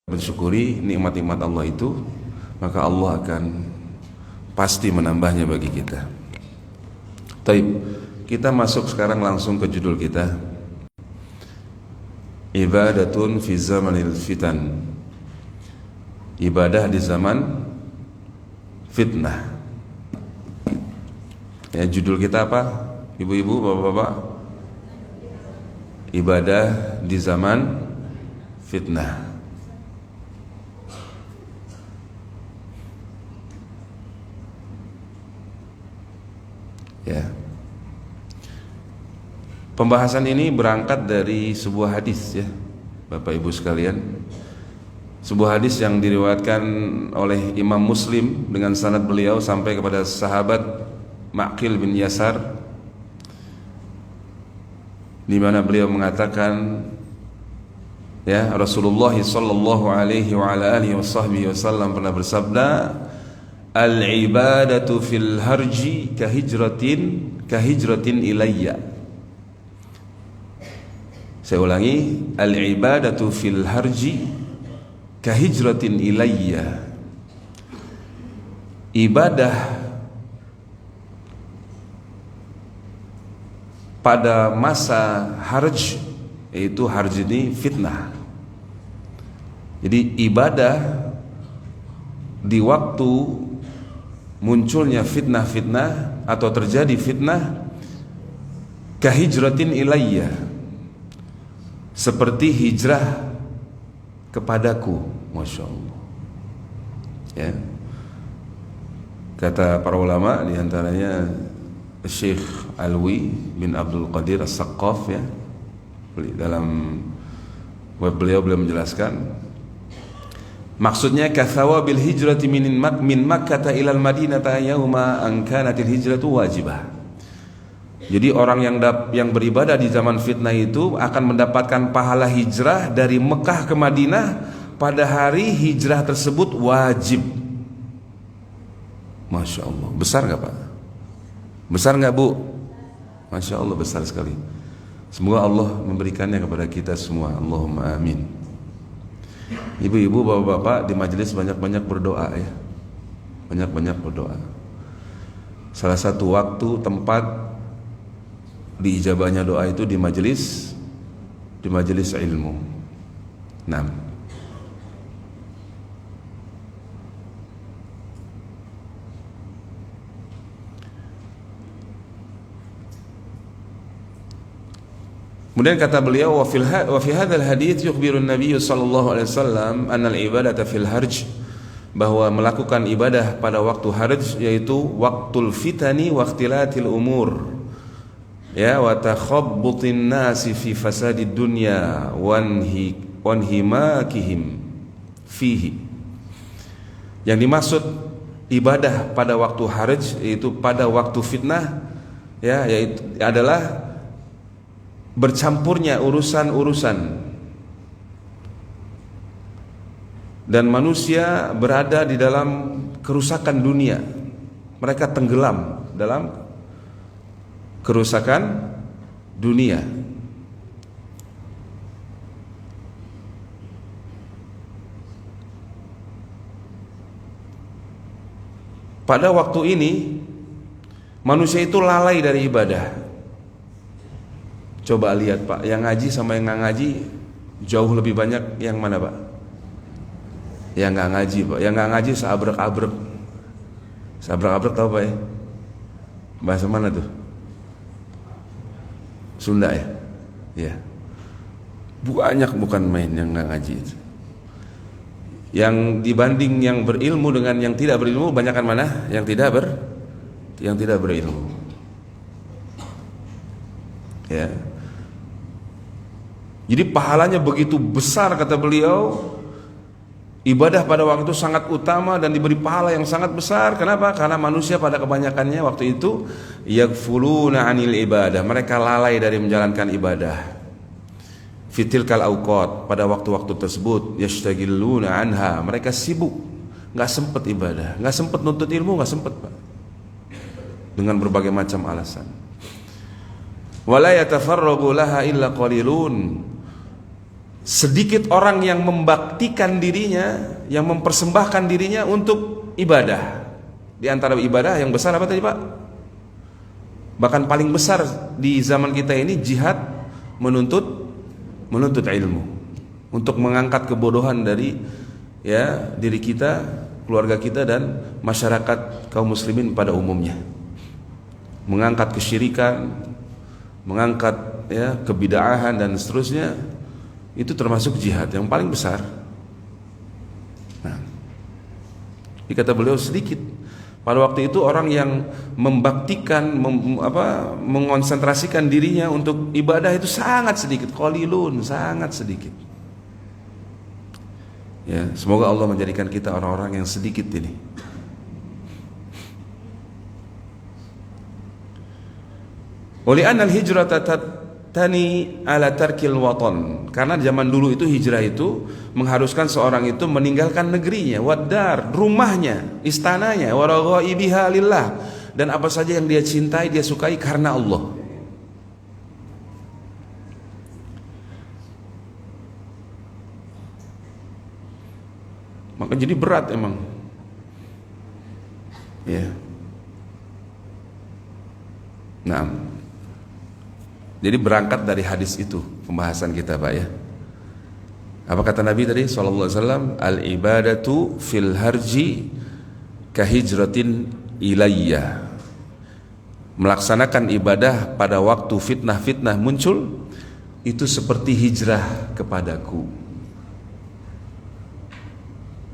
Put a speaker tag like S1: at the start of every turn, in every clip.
S1: mensyukuri nikmat-nikmat Allah itu, maka Allah akan pasti menambahnya bagi kita. Taib, kita masuk sekarang langsung ke judul kita, Ibadatun fi zamanil fitan. Ibadah di zaman fitnah. Ya, judul kita apa? Ibu-ibu, bapak-bapak? Ibadah di zaman fitnah. Ya. Pembahasan ini berangkat dari sebuah hadis, ya, Bapak Ibu sekalian. Sebuah hadis yang diriwayatkan oleh Imam Muslim dengan sanad beliau sampai kepada sahabat Ma'qil bin Yasar, di mana beliau mengatakan, ya, Rasulullah sallallahu alaihi wa ala alihi wasallam pernah bersabda, al-ibadatu fil harji kahijratin ilayya. Saya ulangi, al-ibadatu fil harji kahijratin ilayya. Ibadah pada masa harj, yaitu harj ini fitnah. Jadi ibadah di waktu munculnya fitnah-fitnah atau terjadi fitnah, kahijratin ilayya, seperti hijrah kepadaku. Masya Allah, ya. Kata para ulama, diantaranya Syekh Alwi bin Abdul Qadir As-Saqqaf, ya, dalam web beliau menjelaskan, maksudnya kathawabil hijrati min Makkah ilal Madinah yauma an kanatil hijratu wajibah. Jadi orang yang beribadah di zaman fitnah itu akan mendapatkan pahala hijrah dari Mekah ke Madinah pada hari hijrah tersebut wajib. Masya Allah, besar nggak Pak? Besar nggak Bu? Masya Allah, besar sekali. Semoga Allah memberikannya kepada kita semua. Allahumma amin. Ibu-ibu, bapak-bapak di majelis banyak-banyak berdoa, ya. Banyak-banyak berdoa. Salah satu waktu tempat diijabahnya doa itu di majelis ilmu. 6. Kemudian kata beliau, wa fi hadzal hadits yukhbiru an-nabiy sallallahu alaihi wasallam anna al-ibadata fil harj, bahwa melakukan ibadah pada waktu harj yaitu waktul fitani wa ikhtilatil umur, ya, wa takhabbutin nasi fi fasadid dunya wanhimakihim fihi. Yang dimaksud ibadah pada waktu harj yaitu pada waktu fitnah, ya, yaitu adalah bercampurnya urusan-urusan dan manusia berada di dalam kerusakan dunia. Mereka tenggelam dalam kerusakan dunia. Pada waktu ini manusia itu lalai dari ibadah. Coba lihat Pak, yang ngaji sama yang nggak ngaji jauh lebih banyak yang mana Pak? Yang nggak ngaji Pak. Yang nggak ngaji seabrek-abrek. Seabrek-abrek tahu Pak, ya? Bahasa mana tuh? Sunda, ya? Ya. Banyak, bukan main yang nggak ngaji itu. Yang dibanding yang berilmu dengan yang tidak berilmu, banyakkan mana? Yang tidak berilmu. Ya. Jadi pahalanya begitu besar, kata beliau. Ibadah pada waktu itu sangat utama dan diberi pahala yang sangat besar. Kenapa? Karena manusia pada kebanyakannya waktu itu yaghfuluna 'anil ibadah. Mereka lalai dari menjalankan ibadah. Fitilkal auqat, pada waktu-waktu tersebut, yashtagiluna anha. Mereka sibuk, enggak sempat ibadah, enggak sempat nuntut ilmu, enggak sempat Pak. Dengan berbagai macam alasan. Wala yatafarragu laha illa qalilun. sedikit orang yang membaktikan dirinya, yang mempersembahkan dirinya untuk ibadah. Di antara ibadah yang besar apa tadi Pak? Bahkan paling besar di zaman kita ini jihad menuntut ilmu, untuk mengangkat kebodohan dari diri kita, keluarga kita dan masyarakat kaum muslimin pada umumnya. Mengangkat kesyirikan, mengangkat kebid'ahan dan seterusnya, itu termasuk jihad yang paling besar. Nah, dikata beliau sedikit. Pada waktu itu orang yang membaktikan, mengonsentrasikan dirinya untuk ibadah itu sangat sedikit, qalilun, sangat sedikit. Ya, semoga Allah menjadikan kita orang-orang yang sedikit ini. Oleh anna al-hijrata tani ala tarkil watan, karena zaman dulu itu hijrah itu mengharuskan seorang itu meninggalkan negerinya, wadar, rumahnya, istananya, waraghaibiha lillah, dan apa saja yang dia cintai, dia sukai karena Allah. Maka jadi berat emang. Ya. Nah, jadi berangkat dari hadis itu pembahasan kita Pak ya. Apa kata Nabi tadi sallallahu alaihi wasallam? Al-ibadatu fil harji kahijratin ilayya. Melaksanakan ibadah pada waktu fitnah-fitnah muncul itu seperti hijrah kepadaku.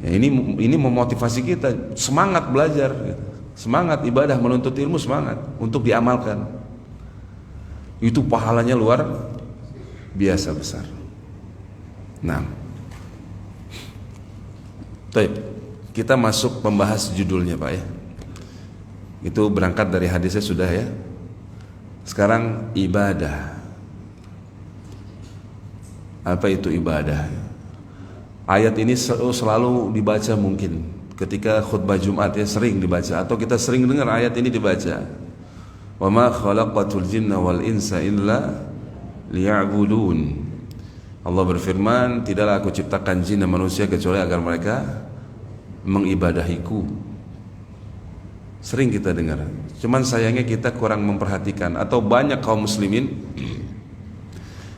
S1: Ya, ini memotivasi kita semangat belajar, semangat ibadah, menuntut ilmu, semangat untuk diamalkan. Itu pahalanya luar biasa besar. Nah, baik, kita masuk membahas judulnya Pak ya. Itu berangkat dari hadisnya sudah ya. Sekarang ibadah. Apa itu ibadah? Ayat ini selalu dibaca mungkin ketika khutbah Jumat ya, sering dibaca, atau kita sering dengar ayat ini dibaca. Wa ma khalaqatul jinna wal insa illa liya'budun. Allah berfirman, tidaklah aku ciptakan jin dan manusia kecuali agar mereka mengibadahiku. Sering kita dengar. Cuman sayangnya kita kurang memperhatikan, atau banyak kaum muslimin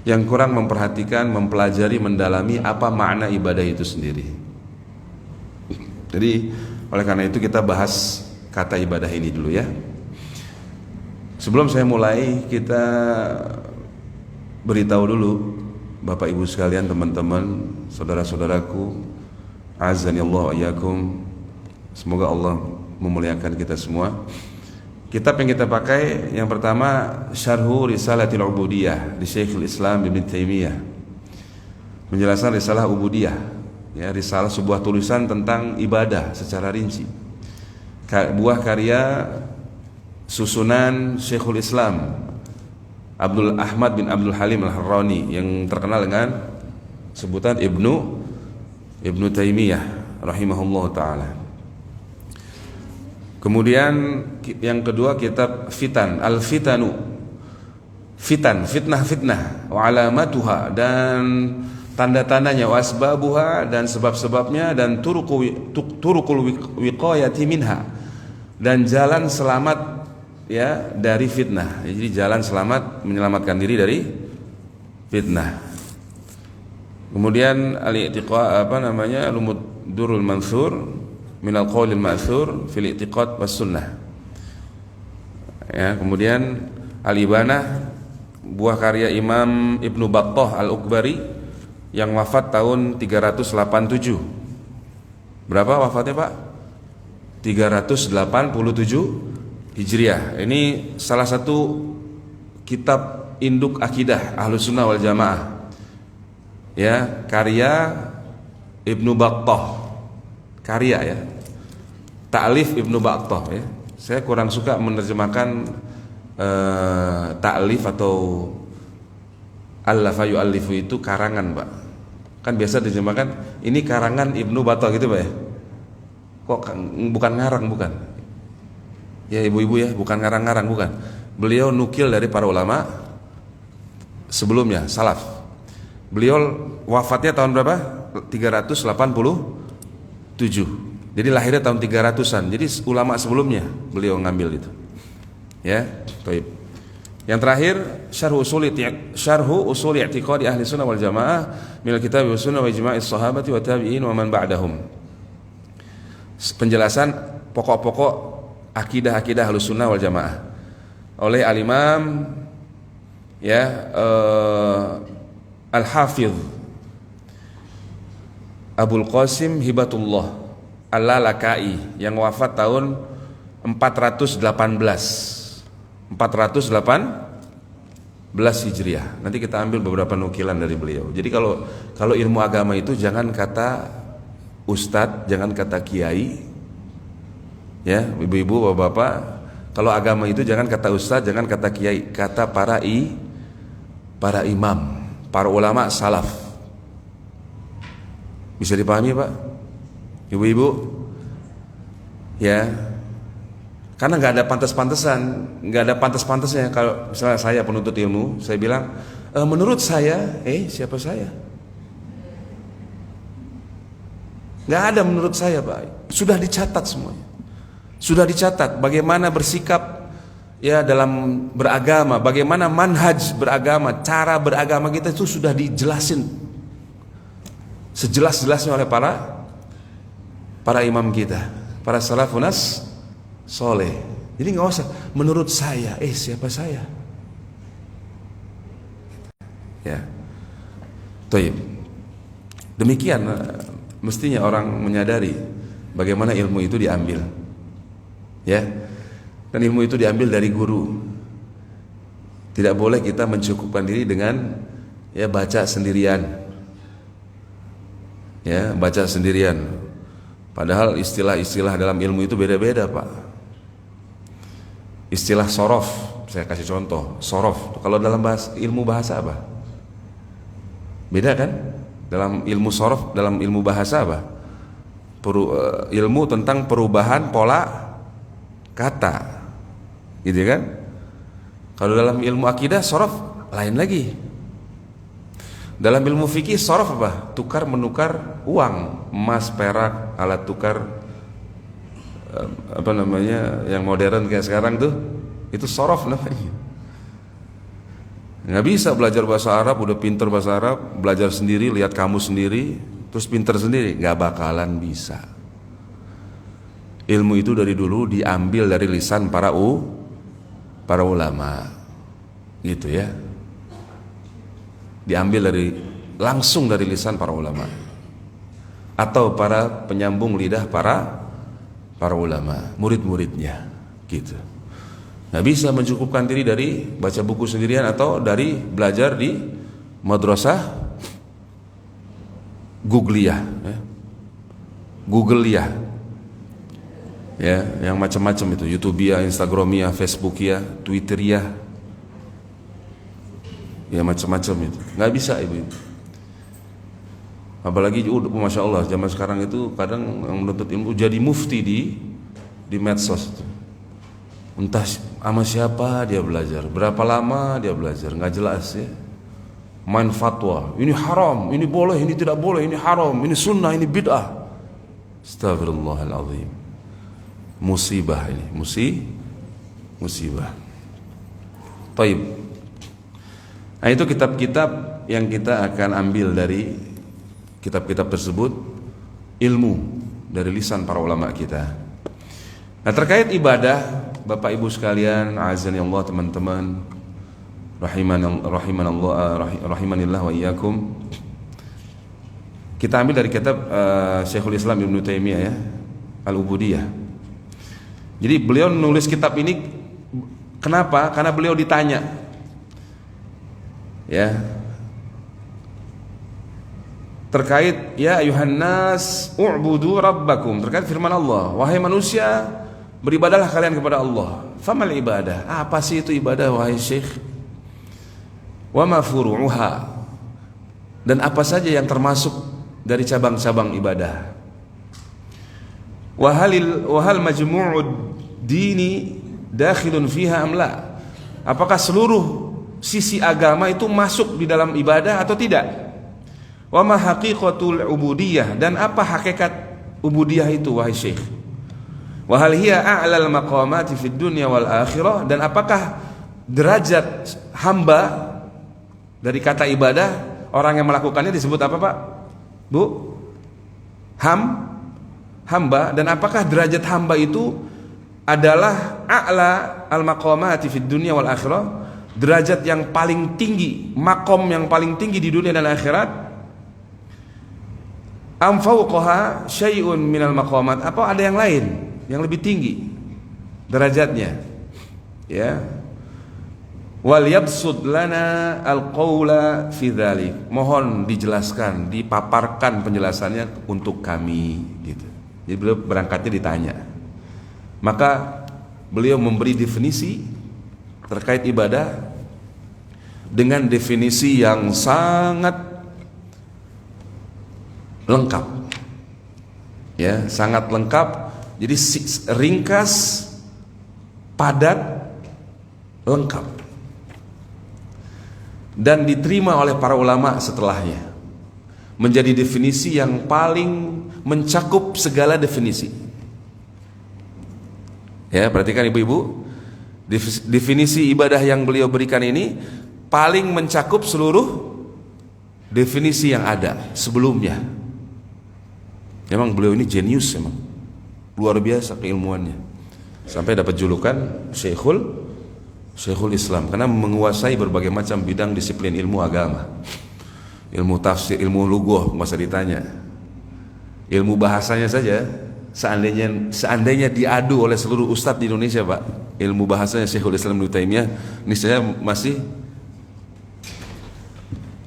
S1: yang kurang memperhatikan, mempelajari, mendalami apa makna ibadah itu sendiri. Jadi oleh karena itu kita bahas kata ibadah ini dulu ya. Sebelum saya mulai, kita beritahu dulu Bapak Ibu sekalian, teman-teman, saudara-saudaraku, azanillahu iyyakum, semoga Allah memuliakan kita semua. Kitab yang kita pakai yang pertama Syarhu Risalatil Ubudiyah di Syekhul Islam Ibn Taimiyah. Penjelasan risalah ubudiyah, ya, risalah sebuah tulisan tentang ibadah secara rinci. Buah karya susunan Syekhul Islam Abdul Ahmad bin Abdul Halim Al-Harrani yang terkenal dengan sebutan Ibnu Taimiyah rahimahullah ta'ala. Kemudian yang kedua kitab Fitan, Al-Fitanu, fitnah, wa alamatuha, dan tanda-tandanya, wa asbabuha, dan sebab-sebabnya, dan turukul wiqayati minha, dan jalan selamat ya dari fitnah. Jadi jalan selamat, menyelamatkan diri dari fitnah. Kemudian al-i'tiqad Lumud Durul Mansur minal qaulil ma'thur fil i'tiqad was sunnah. Ya, kemudian Al-Ibanah, buah karya Imam Ibnu Battah Al-Ukbari yang wafat tahun 387. Berapa wafatnya Pak? 387 Hijriah. Ini salah satu kitab induk akidah Ahlus Sunnah wal Jamaah. Ya, karya Ibnu Battah. Karya ya. Ta'lif Ibnu Battah ya. Saya kurang suka menerjemahkan ta'lif atau allafa yu'allifu itu karangan Pak. Kan biasa diterjemahkan ini karangan Ibnu Battah gitu Pak ya. Kok bukan ngarang, bukan. Ya ibu-ibu ya, bukan ngarang-ngarang, bukan. Beliau nukil dari para ulama sebelumnya, salaf. Beliau wafatnya tahun berapa? 387. Jadi lahirnya tahun 300-an. Jadi ulama sebelumnya beliau ngambil itu. Ya, baik. Yang terakhir syarhu usul i'tiqadi ahli sunnah wal jamaah min al-kitab wa sunnah wa ijma'is sahabati wa tabi'in wa man ba'dahum. Penjelasan pokok-pokok akidah ahli sunnah wal jamaah oleh al-imam Al-Hafidh Abul Qasim Hibatullah Al-Lalakai yang wafat tahun 418 Hijriah. Nanti kita ambil beberapa nukilan dari beliau. Jadi kalau ilmu agama itu jangan kata ustadz, jangan kata kiai, ya ibu-ibu, bapak-bapak. Kalau agama itu jangan kata ustadz, jangan kata kiai, kata para imam, para ulama salaf. Bisa dipahami Pak? Ibu-ibu? Ya. Karena nggak ada pantas-pantasnya. Kalau misalnya saya penuntut ilmu, saya bilang, menurut saya, siapa saya? Nggak ada menurut saya Pak. Sudah dicatat semuanya. Sudah dicatat bagaimana bersikap ya dalam beragama, bagaimana manhaj beragama, cara beragama kita itu sudah dijelasin sejelas-jelasnya oleh para imam kita, para salafunas soleh. Jadi nggak usah menurut saya, siapa saya? Ya, Taib. Demikian mestinya orang menyadari bagaimana ilmu itu diambil, ya. Dan ilmu itu diambil dari guru. Tidak boleh kita mencukupkan diri dengan ya baca sendirian. Ya, baca sendirian. Padahal istilah-istilah dalam ilmu itu beda-beda, Pak. Istilah sorof, saya kasih contoh. Sorof, kalau dalam ilmu bahasa apa? Beda kan? Dalam ilmu sorof, dalam ilmu bahasa apa? Ilmu tentang perubahan pola kata, gitu kan? Kalau dalam ilmu akidah sorof lain lagi. Dalam ilmu fikih sorof apa? Tukar menukar uang, emas, perak, alat tukar yang modern kayak sekarang tuh, itu sorof namanya. Nggak bisa belajar bahasa Arab udah pinter bahasa Arab, belajar sendiri, lihat kamus sendiri, terus pinter sendiri, nggak bakalan bisa. Ilmu itu dari dulu diambil dari lisan para ulama, gitu ya. Diambil langsung dari lisan para ulama atau para penyambung lidah para ulama, murid-muridnya, gitu. Nggak bisa mencukupkan diri dari baca buku sendirian atau dari belajar di madrasah Googliyah, Googleyah, ya, yang macam-macam itu, YouTubeyah, Instagramiyah, Facebookiyah, Twitteriyah. Ya macam-macam itu, nggak bisa ibu. Apalagi masya Allah zaman sekarang itu kadang yang menuntut ilmu jadi mufti di medsos itu. Entah sama siapa dia belajar, berapa lama dia belajar, nggak jelas ya. Main fatwa, ini haram, ini boleh, ini tidak boleh, ini haram, ini sunnah, ini bid'ah. Astagfirullahaladzim. Musibah ini, musibah. Taib. Nah, itu kitab-kitab yang kita akan ambil dari kitab-kitab tersebut, ilmu dari lisan para ulama kita. Nah, terkait ibadah, Bapak Ibu sekalian, azani Allah, teman-teman, rahimanillah wa iyyakum. Kita ambil dari kitab Syekhul Islam Ibnu Taimiyah, ya, Al-Ubudiyah. Jadi beliau nulis kitab ini kenapa? Karena beliau ditanya, ya, terkait ya ayuhan nas u'budu rabbakum, terkait firman Allah, wahai manusia beribadahlah kalian kepada Allah. Famal ibadah, apa sih itu ibadah wahai syekh? Wa ma furu'uha, dan apa saja yang termasuk dari cabang-cabang ibadah. Wa hal majmu'ud dini dakhilun fiha am la, apakah seluruh sisi agama itu masuk di dalam ibadah atau tidak? Wa ma haqiqatul ubudiyah, dan apa hakikat ubudiyah itu wahai Syekh? Wa hal hiya a'lal maqamati fid dunya wal akhirah, dan apakah derajat hamba dari kata ibadah, orang yang melakukannya disebut apa Pak? Bu? Hamba, dan apakah derajat hamba itu adalah a'la al maqamati fid dunya wal akhirah, derajat yang paling tinggi, makom yang paling tinggi di dunia dan akhirat? Am fawqaha syai'un minal maqamat, apa ada yang lain yang lebih tinggi derajatnya? Ya. Wal yabsud lana al-qaula fi dzalik, mohon dijelaskan, dipaparkan penjelasannya untuk kami gitu. Jadi beliau berangkatnya ditanya, maka beliau memberi definisi terkait ibadah dengan definisi yang sangat lengkap, ya, sangat lengkap. Jadi ringkas, padat, lengkap, dan diterima oleh para ulama setelahnya menjadi definisi yang paling mencakup segala definisi. Ya, perhatikan ibu-ibu, definisi ibadah yang beliau berikan ini paling mencakup seluruh definisi yang ada sebelumnya. Memang beliau ini jenius, memang luar biasa keilmuannya, sampai dapat julukan Syekhul Islam, karena menguasai berbagai macam bidang disiplin ilmu agama, ilmu tafsir, ilmu lughah, masa ditanya. Ilmu bahasanya saja, seandainya diadu oleh seluruh ustadz di Indonesia Pak, ilmu bahasanya Syekhul Islam Ibnu Taimiyah, ini saya masih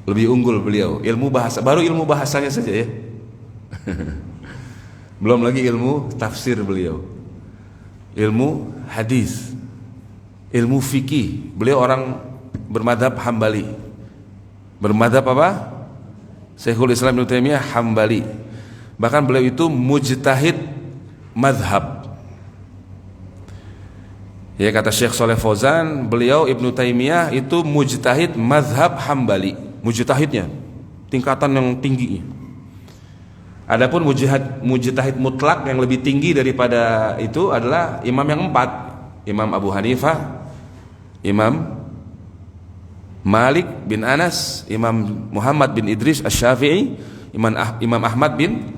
S1: lebih unggul beliau. Ilmu bahasa, baru ilmu bahasanya saja ya. Belum lagi ilmu tafsir beliau, ilmu hadis, ilmu fikih. Beliau orang bermadhab Hambali. Bermadhab apa? Syekhul Islam Ibnu Taimiyah Hambali. Bahkan beliau itu mujtahid madhab. Ya, kata Syekh Shalih Fauzan, beliau Ibnu Taimiyah itu mujtahid madhab Hambali. Mujtahidnya tingkatan yang tinggi. Adapun mujtahid mutlak yang lebih tinggi daripada itu adalah imam yang 4, Imam Abu Hanifah, Imam Malik bin Anas, Imam Muhammad bin Idris Asy-Syafi'i, Imam Ahmad bin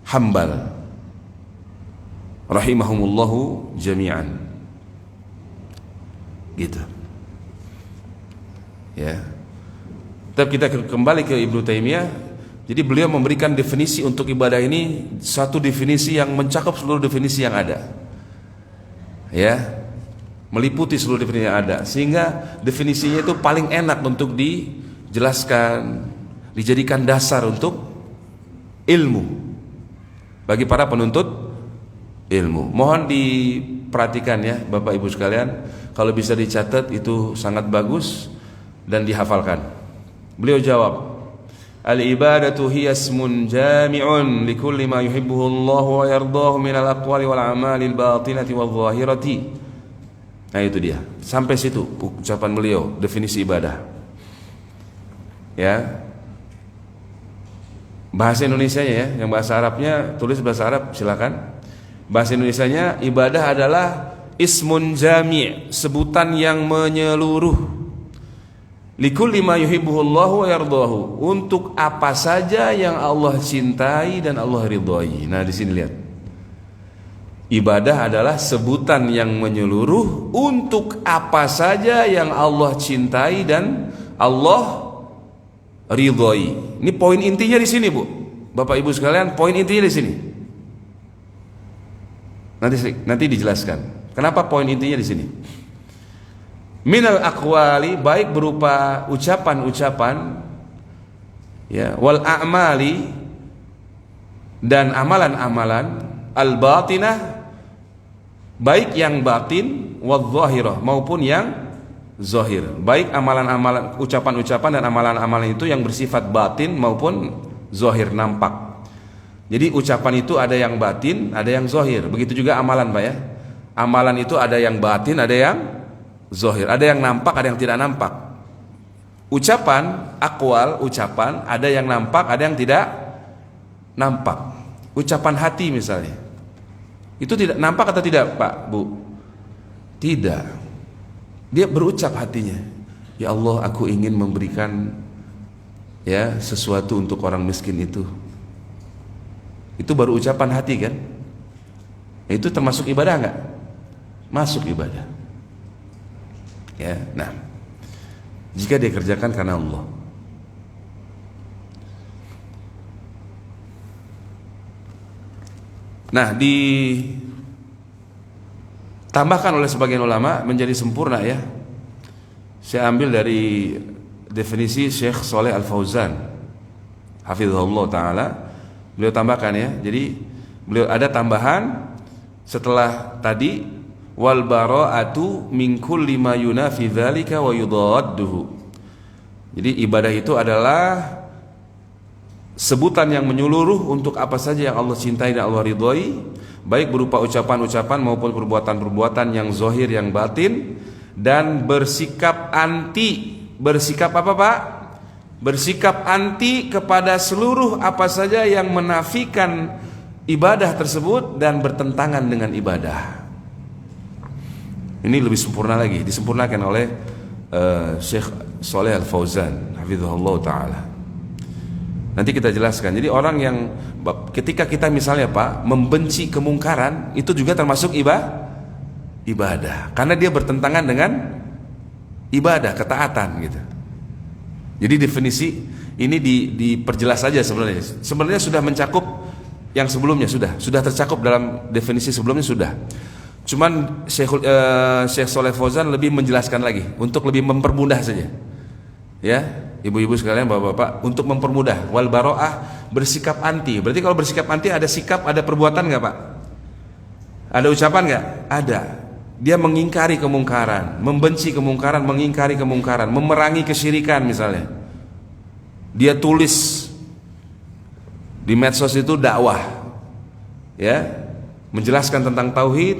S1: Hambal, rahimahumullahu jami'an. Gitu. Ya. Tapi kita kembali ke Ibnu Taimiyah. Jadi beliau memberikan definisi untuk ibadah ini, satu definisi yang mencakup seluruh definisi yang ada. Ya. Meliputi seluruh definisi yang ada, sehingga definisinya itu paling enak untuk dijelaskan, dijadikan dasar untuk ilmu bagi para penuntut ilmu. Mohon diperhatikan ya Bapak Ibu sekalian, kalau bisa dicatat itu sangat bagus dan dihafalkan. Beliau jawab, al-ibadatu hiya ismun jami'un likulli ma yuhibbuhu Allah wa yardahu minal aqwali wal a'mali al-batinati wal zahirati. Nah itu dia, sampai situ ucapan beliau, definisi ibadah. Ya, bahasa Indonesianya ya, yang bahasa Arabnya tulis bahasa Arab silakan. Bahasa Indonesianya, ibadah adalah ismun jami', sebutan yang menyeluruh. Likulli ma yuhibbuhullahu wa yardahu, untuk apa saja yang Allah cintai dan Allah ridhai. Nah di sini lihat, ibadah adalah sebutan yang menyeluruh untuk apa saja yang Allah cintai dan Allah ridhoi. Ini poin intinya di sini, Bu. Bapak Ibu sekalian, poin intinya di sini. Nanti dijelaskan. Kenapa poin intinya di sini? Minal aqwali, baik berupa ucapan-ucapan, ya, wal a'mali, dan amalan-amalan, al batinah, baik yang batin, wal zahirah, maupun yang zahir, baik amalan-amalan, ucapan-ucapan dan amalan-amalan itu yang bersifat batin maupun zahir, nampak. Jadi ucapan itu ada yang batin, ada yang zahir. Begitu juga amalan Pak ya. Amalan itu ada yang batin, ada yang zahir, ada yang nampak, ada yang tidak nampak. Ucapan, akwal, ucapan, ada yang nampak, ada yang tidak nampak. Ucapan hati misalnya, itu tidak nampak atau tidak, Pak, Bu? Tidak. Dia berucap hatinya, ya Allah, aku ingin memberikan ya sesuatu untuk orang miskin itu. Itu baru ucapan hati kan? Itu termasuk ibadah enggak? Masuk ibadah. Ya, nah, jika dia kerjakan karena Allah. Nah, ditambahkan oleh sebagian ulama menjadi sempurna ya. Saya ambil dari definisi Syekh Shalih Al Fauzan, hafizahullah taala. Beliau tambahkan ya. Jadi beliau ada tambahan setelah tadi, wal bara'atu min kulli ma yunafi dzalika wa yudadduhu. Jadi ibadah itu adalah sebutan yang menyeluruh untuk apa saja yang Allah cintai dan Allah ridhoi, baik berupa ucapan-ucapan maupun perbuatan-perbuatan yang zahir yang batin, dan bersikap anti. Bersikap apa, Pak? Bersikap anti kepada seluruh apa saja yang menafikan ibadah tersebut dan bertentangan dengan ibadah. Ini lebih sempurna lagi, disempurnakan oleh Syekh Shalih Al Fauzan, hafizahullah taala. Nanti kita jelaskan. Jadi orang yang ketika kita misalnya, Pak, membenci kemungkaran, itu juga termasuk ibadah. Karena dia bertentangan dengan ibadah, ketaatan gitu. Jadi definisi ini diperjelas saja sebenarnya. Sebenarnya sudah mencakup yang sebelumnya, sudah tercakup dalam definisi sebelumnya sudah. Cuman Syekh Shalih Fauzan lebih menjelaskan lagi untuk lebih mempermudah saja. Ya, ibu-ibu sekalian, bapak-bapak, untuk mempermudah. Wal baro'ah, bersikap anti. Berarti kalau bersikap anti ada sikap, ada perbuatan enggak, Pak? Ada ucapan enggak? Ada. Dia mengingkari kemungkaran, membenci kemungkaran, mengingkari kemungkaran, memerangi kesyirikan misalnya. Dia tulis di medsos itu dakwah, ya, menjelaskan tentang tauhid,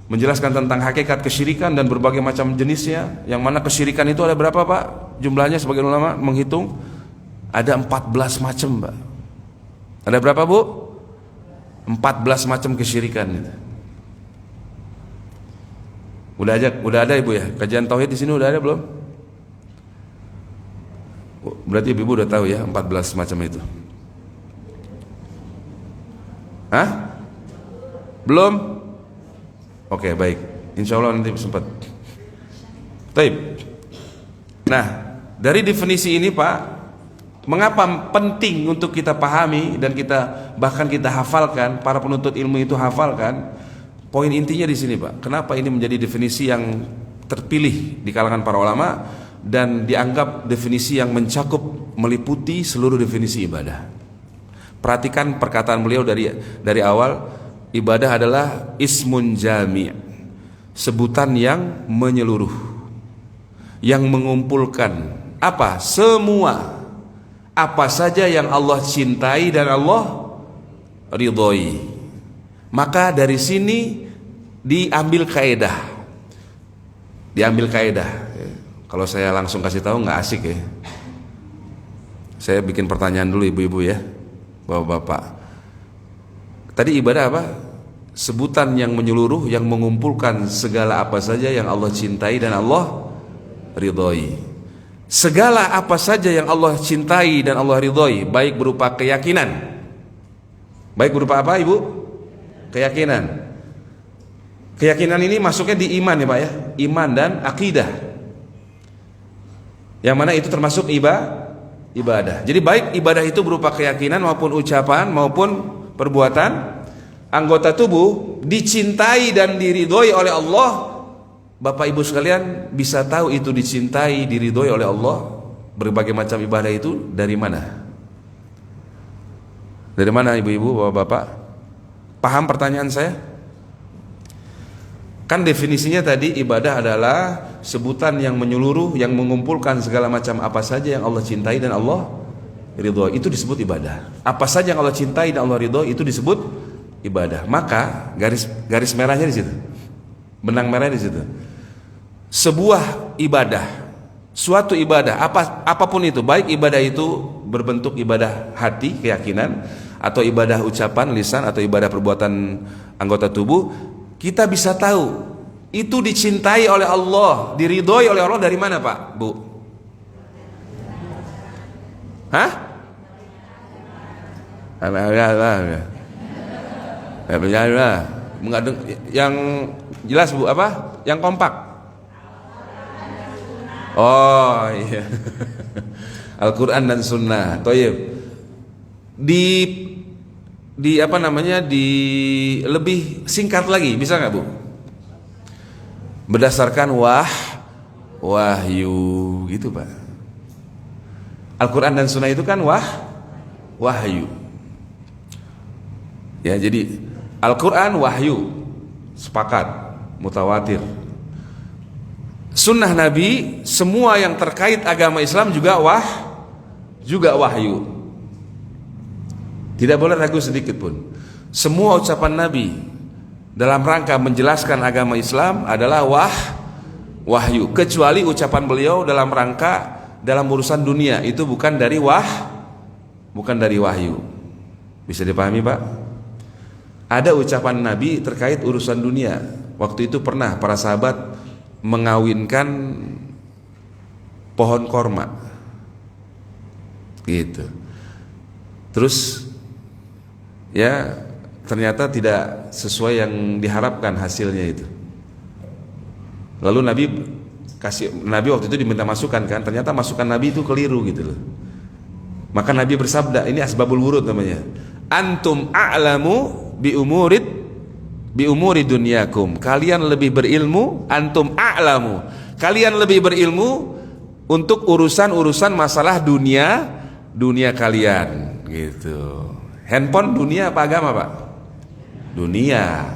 S1: menjelaskan tentang hakikat kesyirikan dan berbagai macam jenisnya. Yang mana kesyirikan itu ada berapa, Pak? Jumlahnya sebagian ulama menghitung ada 14 macam, Pak. Ada berapa, Bu? 14 macam kesyirikan itu. Udah ada Ibu ya? Kajian tauhid di sini udah ada belum? Berarti Ibu udah tahu ya 14 macam itu. Hah? Belum? Oke, baik. Insya Allah nanti sempat. Taib. Nah, dari definisi ini, Pak, mengapa penting untuk kita pahami dan bahkan kita hafalkan, para penuntut ilmu itu hafalkan? Poin intinya di sini, Pak. Kenapa ini menjadi definisi yang terpilih di kalangan para ulama dan dianggap definisi yang mencakup, meliputi seluruh definisi ibadah. Perhatikan perkataan beliau dari awal, ibadah adalah ismun jami', sebutan yang menyeluruh, yang mengumpulkan apa? Semua apa saja yang Allah cintai dan Allah ridhoi. Maka dari sini diambil kaidah. Kalau saya langsung kasih tahu nggak asik ya. Saya bikin pertanyaan dulu ibu-ibu ya, bapak-bapak. Tadi ibadah apa? Sebutan yang menyeluruh, yang mengumpulkan segala apa saja yang Allah cintai dan Allah ridhoi. Segala apa saja yang Allah cintai dan Allah ridhoi, baik berupa keyakinan. Baik berupa apa, Ibu? Keyakinan. Keyakinan ini masuknya di iman ya, Pak ya. Iman dan akidah. Yang mana itu termasuk ibadah. Jadi baik ibadah itu berupa keyakinan maupun ucapan maupun perbuatan, anggota tubuh dicintai dan diridhoi oleh Allah. Bapak Ibu sekalian bisa tahu itu dicintai, diridhoi oleh Allah. Berbagai macam ibadah itu dari mana? Dari mana ibu-ibu, bapak-bapak? Paham pertanyaan saya? Kan definisinya tadi ibadah adalah sebutan yang menyeluruh, yang mengumpulkan segala macam apa saja yang Allah cintai dan Allah ridho. Itu disebut ibadah. Apa saja yang Allah cintai dan Allah ridho itu disebut ibadah. Maka garis merahnya di situ, benang merahnya di situ. Sebuah ibadah, suatu ibadah apapun itu, baik ibadah itu berbentuk ibadah hati, keyakinan, atau ibadah ucapan lisan, atau ibadah perbuatan anggota tubuh, kita bisa tahu itu dicintai oleh Allah, diridhoi oleh Allah dari mana, Pak, Bu? Hah? Yang jelas, Bu, apa? Yang kompak. Oh iya. Al-Quran dan Sunnah. Thayyib. Di apa namanya, di lebih singkat lagi, bisa nggak, Bu? Berdasarkan wahyu gitu, Pak. Al-Quran dan Sunnah itu kan wahyu. Ya, jadi Al-Quran wahyu, sepakat, mutawatir. Sunnah Nabi, semua yang terkait agama Islam juga wahyu. Tidak boleh ragu sedikit pun. Semua ucapan Nabi dalam rangka menjelaskan agama Islam adalah wahyu, kecuali ucapan beliau dalam rangka dalam urusan dunia, itu bukan dari wahyu. Bisa dipahami, Pak? Ada ucapan Nabi terkait urusan dunia. Waktu itu pernah para sahabat mengawinkan pohon korma gitu. Terus ya ternyata tidak sesuai yang diharapkan hasilnya itu. Lalu Nabi waktu itu diminta masukan kan, ternyata masukan Nabi itu keliru gitu loh. Maka Nabi bersabda, ini asbabul wurud namanya, antum a'lamu bi umuri dunyakum, kalian lebih berilmu, antum a'lamu, kalian lebih berilmu untuk urusan masalah dunia kalian gitu. Handphone dunia apa agama, Pak? Dunia.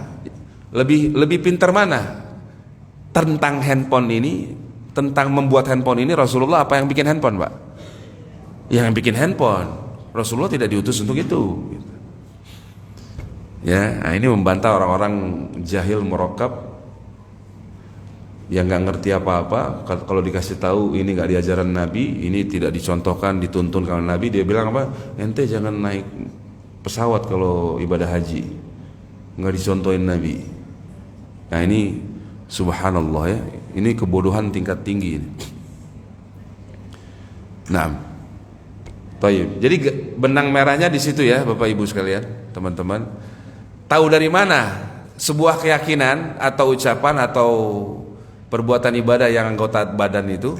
S1: Lebih pintar mana? Tentang handphone ini, tentang membuat handphone ini, Rasulullah apa yang bikin handphone, Pak? Yang bikin handphone. Rasulullah tidak diutus untuk itu. Ya, nah ini membantah orang-orang jahil murakkab yang nggak ngerti apa-apa. Kalau dikasih tahu ini nggak diajaran Nabi, ini tidak dicontohkan, dituntun kalau Nabi, dia bilang apa? Ente jangan naik pesawat kalau ibadah haji, nggak dicontohin Nabi. Nah ini subhanallah ya, ini kebodohan tingkat tinggi. Nah, baik. Jadi benang merahnya di situ ya, Bapak Ibu sekalian, teman-teman. Tahu dari mana sebuah keyakinan atau ucapan atau perbuatan ibadah yang anggota badan itu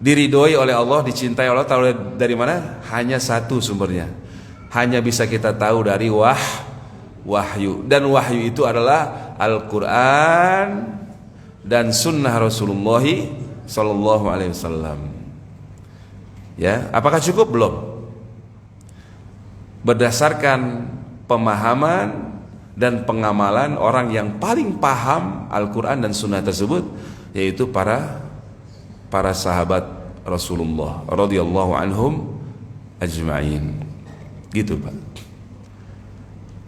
S1: diridhoi oleh Allah, dicintai Allah, tahu dari mana? Hanya satu sumbernya. Hanya bisa kita tahu dari wahyu. Dan wahyu itu adalah Al-Quran dan Sunnah Rasulullah Sallallahu Alaihi Wasallam. Ya, apakah cukup? Belum. Berdasarkan pemahaman dan pengamalan orang yang paling paham Al-Quran dan Sunnah tersebut, yaitu para sahabat Rasulullah radhiyallahu anhum ajma'in. Gitu, Pak.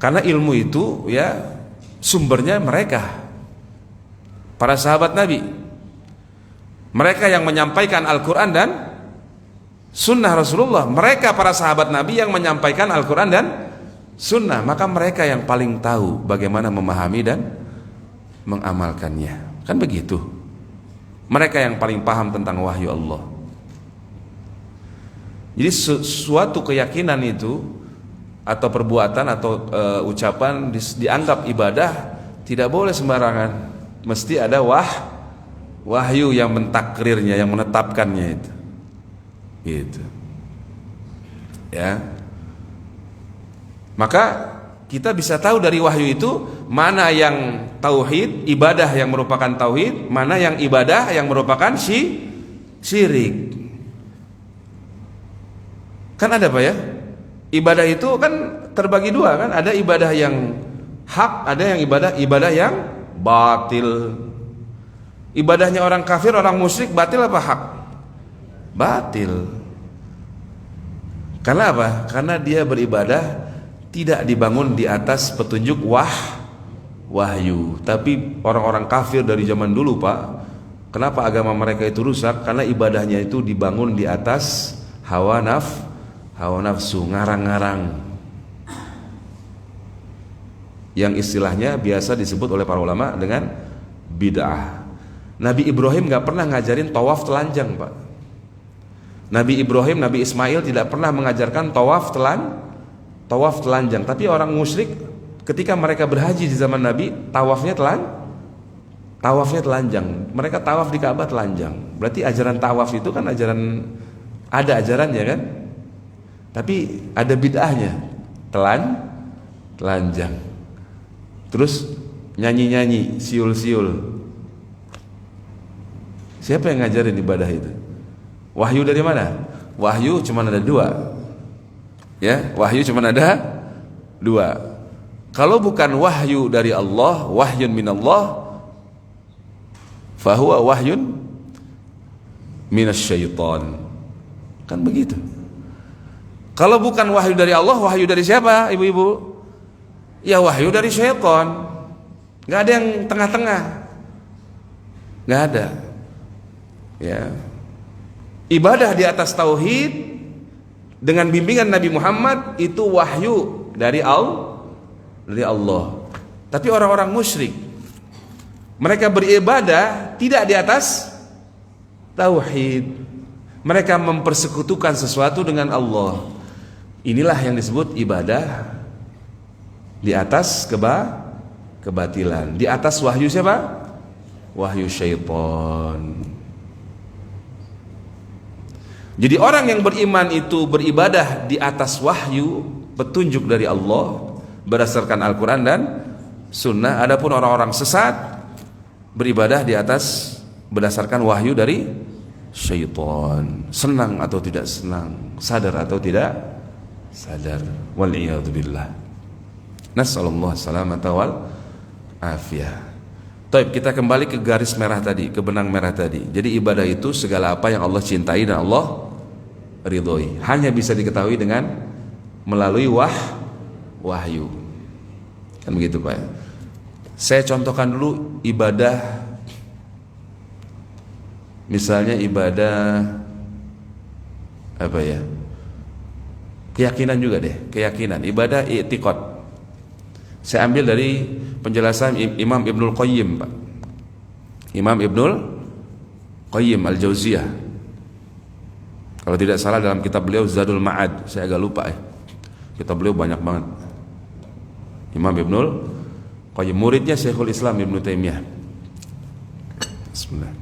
S1: Karena ilmu itu ya sumbernya mereka, para sahabat Nabi. Mereka yang menyampaikan Al-Quran dan Sunnah Rasulullah. Mereka para sahabat Nabi yang menyampaikan Al-Quran dan Sunnah. Maka mereka yang paling tahu bagaimana memahami dan mengamalkannya. Kan begitu. Mereka yang paling paham tentang wahyu Allah. Jadi suatu keyakinan itu atau perbuatan atau ucapan dianggap ibadah tidak boleh sembarangan. Mesti ada wahyu yang mentakrirnya, yang menetapkannya itu. Gitu. Ya. Maka kita bisa tahu dari wahyu itu mana yang tauhid, ibadah yang merupakan tauhid, mana yang ibadah yang merupakan syirik. Kan ada, Pak ya? Ibadah itu kan terbagi dua kan, ada ibadah yang hak, ada yang ibadah yang batil. Ibadahnya orang kafir, orang musyrik batil apa hak? Batil. Karena apa? Karena dia beribadah tidak dibangun di atas petunjuk wahyu. Tapi orang-orang kafir dari zaman dulu, Pak, Kenapa agama mereka itu rusak? Karena ibadahnya itu dibangun di atas hawa nafsu, ngarang-ngarang. Yang istilahnya biasa disebut oleh para ulama dengan bid'ah. Nabi Ibrahim gak pernah ngajarin tawaf telanjang, Pak. Nabi Ibrahim, Nabi Ismail tidak pernah mengajarkan tawaf telanjang. Tapi orang musyrik ketika mereka berhaji di zaman Nabi, tawafnya telanjang. Mereka tawaf di Ka'bah telanjang. Berarti ajaran tawaf itu kan ada ajarannya kan? Tapi ada bid'ahnya, telanjang. Terus nyanyi-nyanyi, siul-siul. Siapa yang ngajarin ibadah itu? Wahyu dari mana? Wahyu cuma ada 2. Ya, wahyu cuma ada 2. Kalau bukan wahyu dari Allah, wahyun minallah, fahuwa wahyun minasyaitan. Kan begitu. Kalau bukan wahyu dari Allah, wahyu dari siapa, ibu-ibu? Ya wahyu dari syaitan. Gak ada yang tengah-tengah. Gak ada. Ya. Ibadah di atas tauhid dengan bimbingan Nabi Muhammad itu wahyu dari Allah. Tapi orang-orang musyrik, mereka beribadah tidak di atas tauhid. Mereka mempersekutukan sesuatu dengan Allah. Inilah yang disebut ibadah di atas kebatilan. Di atas wahyu siapa? Wahyu syaitan. Jadi orang yang beriman itu beribadah di atas wahyu, petunjuk dari Allah berdasarkan Al-Quran dan Sunnah. Adapun orang-orang sesat beribadah di atas berdasarkan wahyu dari syaitan. Senang atau tidak senang, sadar atau tidak sadar. Wal'iyadzubillah. Nas'alullah salamata wal afiyah. Taib, kita kembali ke garis merah tadi, ke benang merah tadi. Jadi ibadah itu segala apa yang Allah cintai dan Allah ridhoi. Hanya bisa diketahui dengan melalui wahyu. Kan begitu, Pak. Saya contohkan dulu ibadah. Misalnya ibadah apa ya? Keyakinan juga deh, keyakinan. Ibadah i'tiqad. Saya ambil dari penjelasan Imam Ibnul Qayyim, Pak. Imam Ibnul Qayyim Al-Jauziyah. Kalau tidak salah dalam kitab beliau Zadul Ma'ad. Saya agak lupa ya. Kitab beliau banyak banget. Imam Ibnul Qayyim, muridnya Syekhul Islam Ibnu Taimiyah. Bismillah.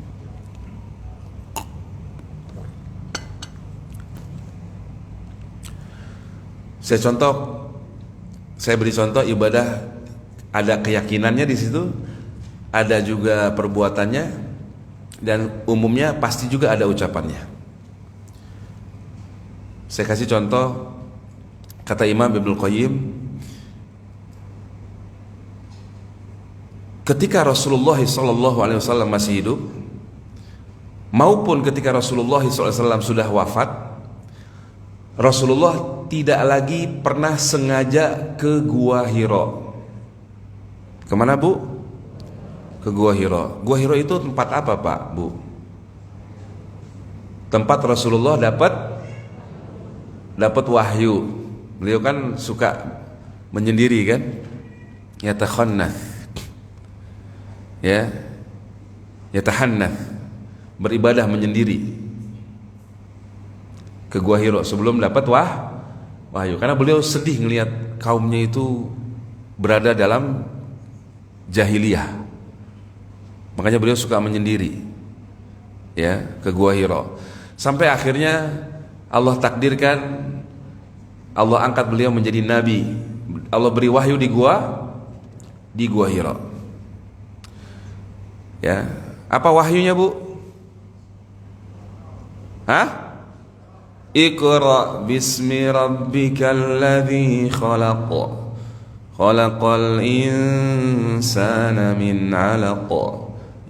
S1: Saya beri contoh ibadah, ada keyakinannya di situ, ada juga perbuatannya, dan umumnya pasti juga ada ucapannya. Saya kasih contoh, kata Imam Ibnul Qayyim, ketika Rasulullah SAW masih hidup, maupun ketika Rasulullah SAW sudah wafat, Rasulullah tidak lagi pernah sengaja ke Gua Hira. Kemana, Bu? Ke Gua Hira. Gua Hira itu tempat apa, Pak, Bu? Tempat Rasulullah dapat wahyu. Beliau kan suka menyendiri kan? Yatakhannath. Ya. Yatahannath. Beribadah menyendiri. Ke Gua Hira sebelum dapat wahyu, karena beliau sedih ngelihat kaumnya itu berada dalam jahiliyah. Makanya beliau suka menyendiri, ya, ke Gua Hira. Sampai akhirnya Allah takdirkan, Allah angkat beliau menjadi nabi. Allah beri wahyu di Gua Hira. Ya, apa wahyunya, Bu? Hah? Iqra bismi rabbikal ladzi khalaq, khalaqal insana min 'alaq,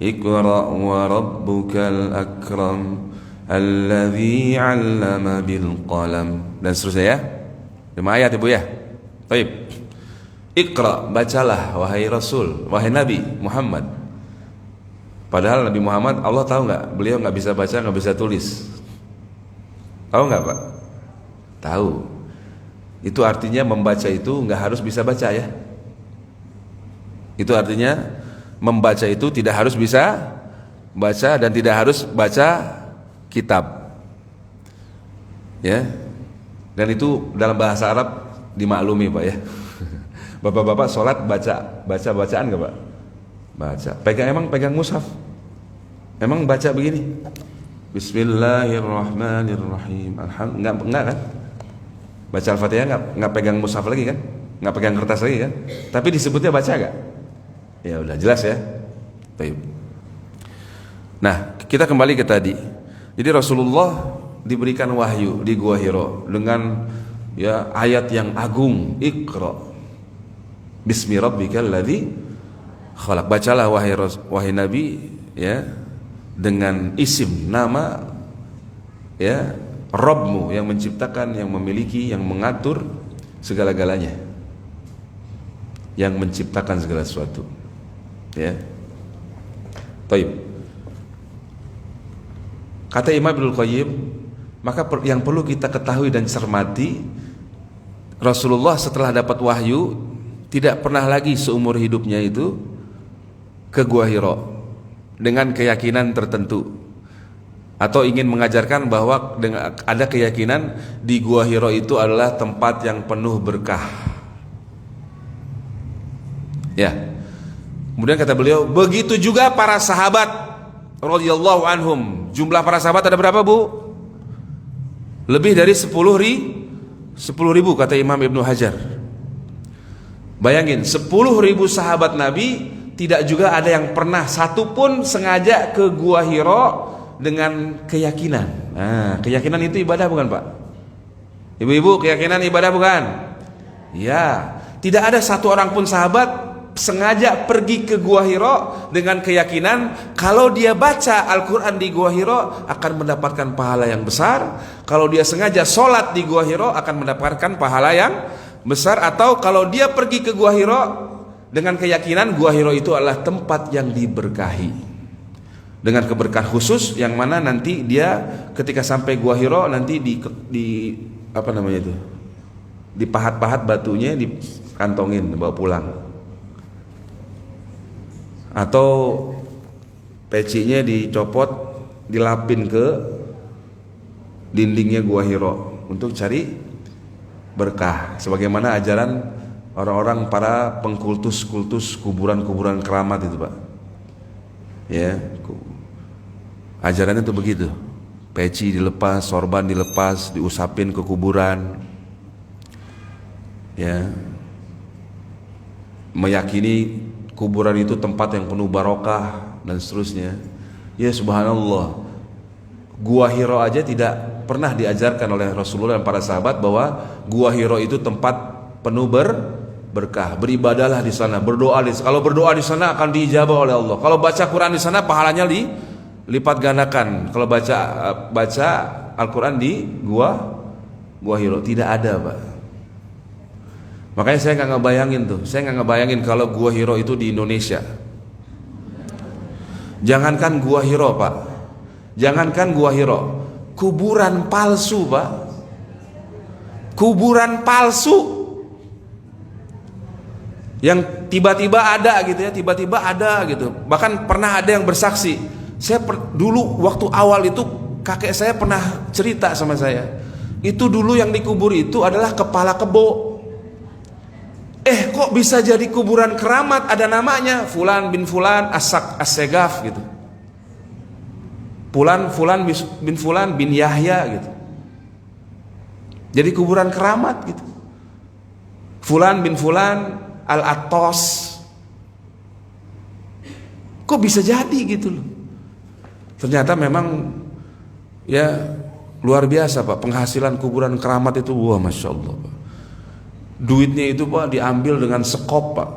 S1: iqra wa rabbukal akram alladzi 'allama bil qalam, dan seterusnya ya. 5 ayat, Ibu ya. Baik. Iqra, bacalah wahai Rasul, wahai Nabi Muhammad. Padahal Nabi Muhammad, Allah tahu nggak? Beliau nggak bisa baca, nggak bisa tulis. Tahu nggak Pak? Tahu. Itu artinya membaca itu nggak harus bisa baca ya. Itu artinya membaca itu tidak harus bisa baca dan tidak harus baca kitab. Ya. Dan itu dalam bahasa Arab dimaklumi Pak ya. Bapak-bapak sholat bacaan nggak Pak? Baca. Emang pegang mushaf? Emang baca begini? Bismillahirrahmanirrahim. Enggak kan? Baca Al-Fatihah enggak pegang mushaf lagi kan? Enggak pegang kertas lagi kan? Tapi disebutnya baca enggak? Ya udah jelas ya. Baik. Nah, kita kembali ke tadi. Jadi Rasulullah diberikan wahyu di Gua Hira dengan ya ayat yang agung, Iqra bismi rabbikal ladzi khalaq. Bacalah wahai Nabi ya dengan isim nama ya Rabbmu yang menciptakan, yang memiliki, yang mengatur segala-galanya, yang menciptakan segala sesuatu ya. Taib. Kata Imam Ibnul Qayyim, maka yang perlu kita ketahui dan cermati, Rasulullah setelah dapat wahyu tidak pernah lagi seumur hidupnya itu ke Gua Hira dengan keyakinan tertentu, atau ingin mengajarkan bahwa ada keyakinan di Gua Hira itu adalah tempat yang penuh berkah. Ya. Kemudian kata beliau, begitu juga para sahabat radhiyallahu anhum. Jumlah para sahabat ada berapa, Bu? Lebih dari 10.000 kata Imam Ibnu Hajar. Bayangin, 10.000 sahabat Nabi, tidak juga ada yang pernah satupun sengaja ke Gua Hira dengan keyakinan. Nah, keyakinan itu ibadah bukan Pak? Ibu-ibu, keyakinan ibadah bukan? Ya, tidak ada satu orang pun sahabat sengaja pergi ke Gua Hira dengan keyakinan kalau dia baca Al-Quran di Gua Hira akan mendapatkan pahala yang besar. Kalau dia sengaja sholat di Gua Hira akan mendapatkan pahala yang besar. Atau kalau dia pergi ke Gua Hira dengan keyakinan Gua Hira itu adalah tempat yang diberkahi dengan keberkahan khusus, yang mana nanti dia ketika sampai Gua Hira nanti di apa namanya itu, dipahat-pahat batunya, dikantongin bawa pulang, atau pecinya dicopot, dilapin ke dindingnya Gua Hira untuk cari berkah, sebagaimana ajaran orang-orang para pengkultus kuburan-kuburan keramat itu Pak ya. Ajarannya itu begitu, peci dilepas, sorban dilepas, diusapin ke kuburan ya, meyakini kuburan itu tempat yang penuh barokah dan seterusnya ya. Subhanallah, Gua Hira aja tidak pernah diajarkan oleh Rasulullah dan para sahabat bahwa Gua Hira itu tempat penuh berkah. Beribadahlah di sana, berdoa di sana. Kalau berdoa di sana akan diijabah oleh Allah. Kalau baca Quran di sana pahalanya lipat gandakan. Kalau baca Al-Quran di Gua Hira tidak ada Pak. Makanya saya nggak ngebayangin kalau Gua Hira itu di Indonesia. Jangankan Gua Hira Pak, jangankan Gua Hira, kuburan palsu Pak, kuburan palsu yang tiba-tiba ada gitu ya, tiba-tiba ada gitu. Bahkan pernah ada yang bersaksi. Saya dulu waktu awal itu kakek saya pernah cerita sama saya. Itu dulu yang dikubur itu adalah kepala kebo. Kok bisa jadi kuburan keramat, ada namanya Fulan bin Fulan As-Segaf gitu. Fulan bin Fulan bin Yahya gitu. Jadi kuburan keramat gitu. Fulan bin Fulan Al-Attos. Kok bisa jadi gitu loh. Ternyata memang ya luar biasa Pak, penghasilan kuburan keramat itu, wah Masya Allah Pak. Duitnya itu Pak diambil dengan sekop Pak.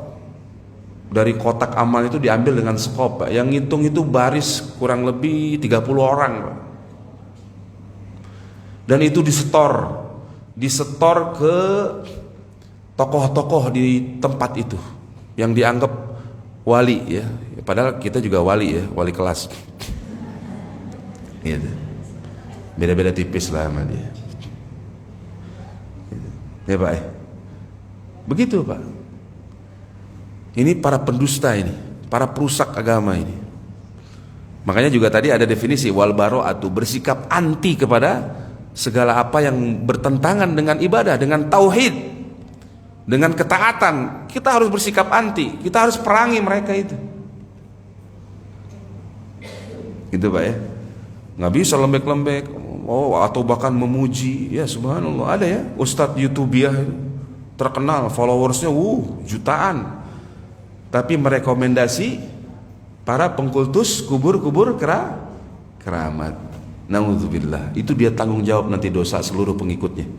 S1: Dari kotak amal itu diambil dengan sekop Pak. Yang ngitung itu baris kurang lebih 30 orang Pak. Dan itu disetor ke tokoh-tokoh di tempat itu yang dianggap wali ya. Padahal kita juga wali ya, wali kelas. Gitu. Beda-beda tipis lah sama dia. Ya Pak ya. Begitu Pak. Ini para pendusta ini, para perusak agama ini. Makanya juga tadi ada definisi wal bara'atu, bersikap anti kepada segala apa yang bertentangan dengan ibadah, dengan tauhid, dengan ketaatan. Kita harus bersikap anti, kita harus perangi mereka itu. Gitu Pak ya. Nggak bisa lembek-lembek, atau bahkan memuji. Ya subhanallah, ada ya Ustadz YouTubiah terkenal, followersnya jutaan, tapi merekomendasi para pengkultus kubur-kubur keramat. Naudzubillah. Itu dia tanggung jawab nanti dosa seluruh pengikutnya,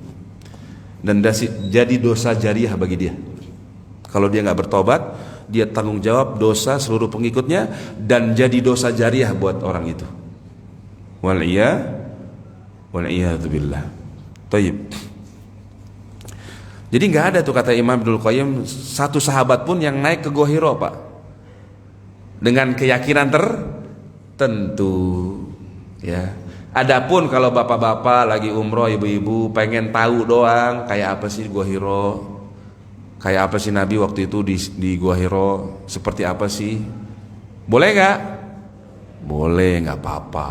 S1: dan jadi dosa jariah bagi dia. Kalau dia nggak bertobat, dia tanggung jawab dosa seluruh pengikutnya dan jadi dosa jariah buat orang itu. Wal'iyadzubillah. Tayyib. Jadi nggak ada tuh, kata Imam Ibnul Qayyim, satu sahabat pun yang naik ke Gua Hira Pak, dengan keyakinan tertentu ya. Adapun kalau bapak-bapak lagi umroh, ibu-ibu pengen tahu doang kayak apa sih Gua Hira, kayak apa sih Nabi waktu itu di Gua Hira, seperti apa sih, boleh nggak? Boleh, nggak apa-apa.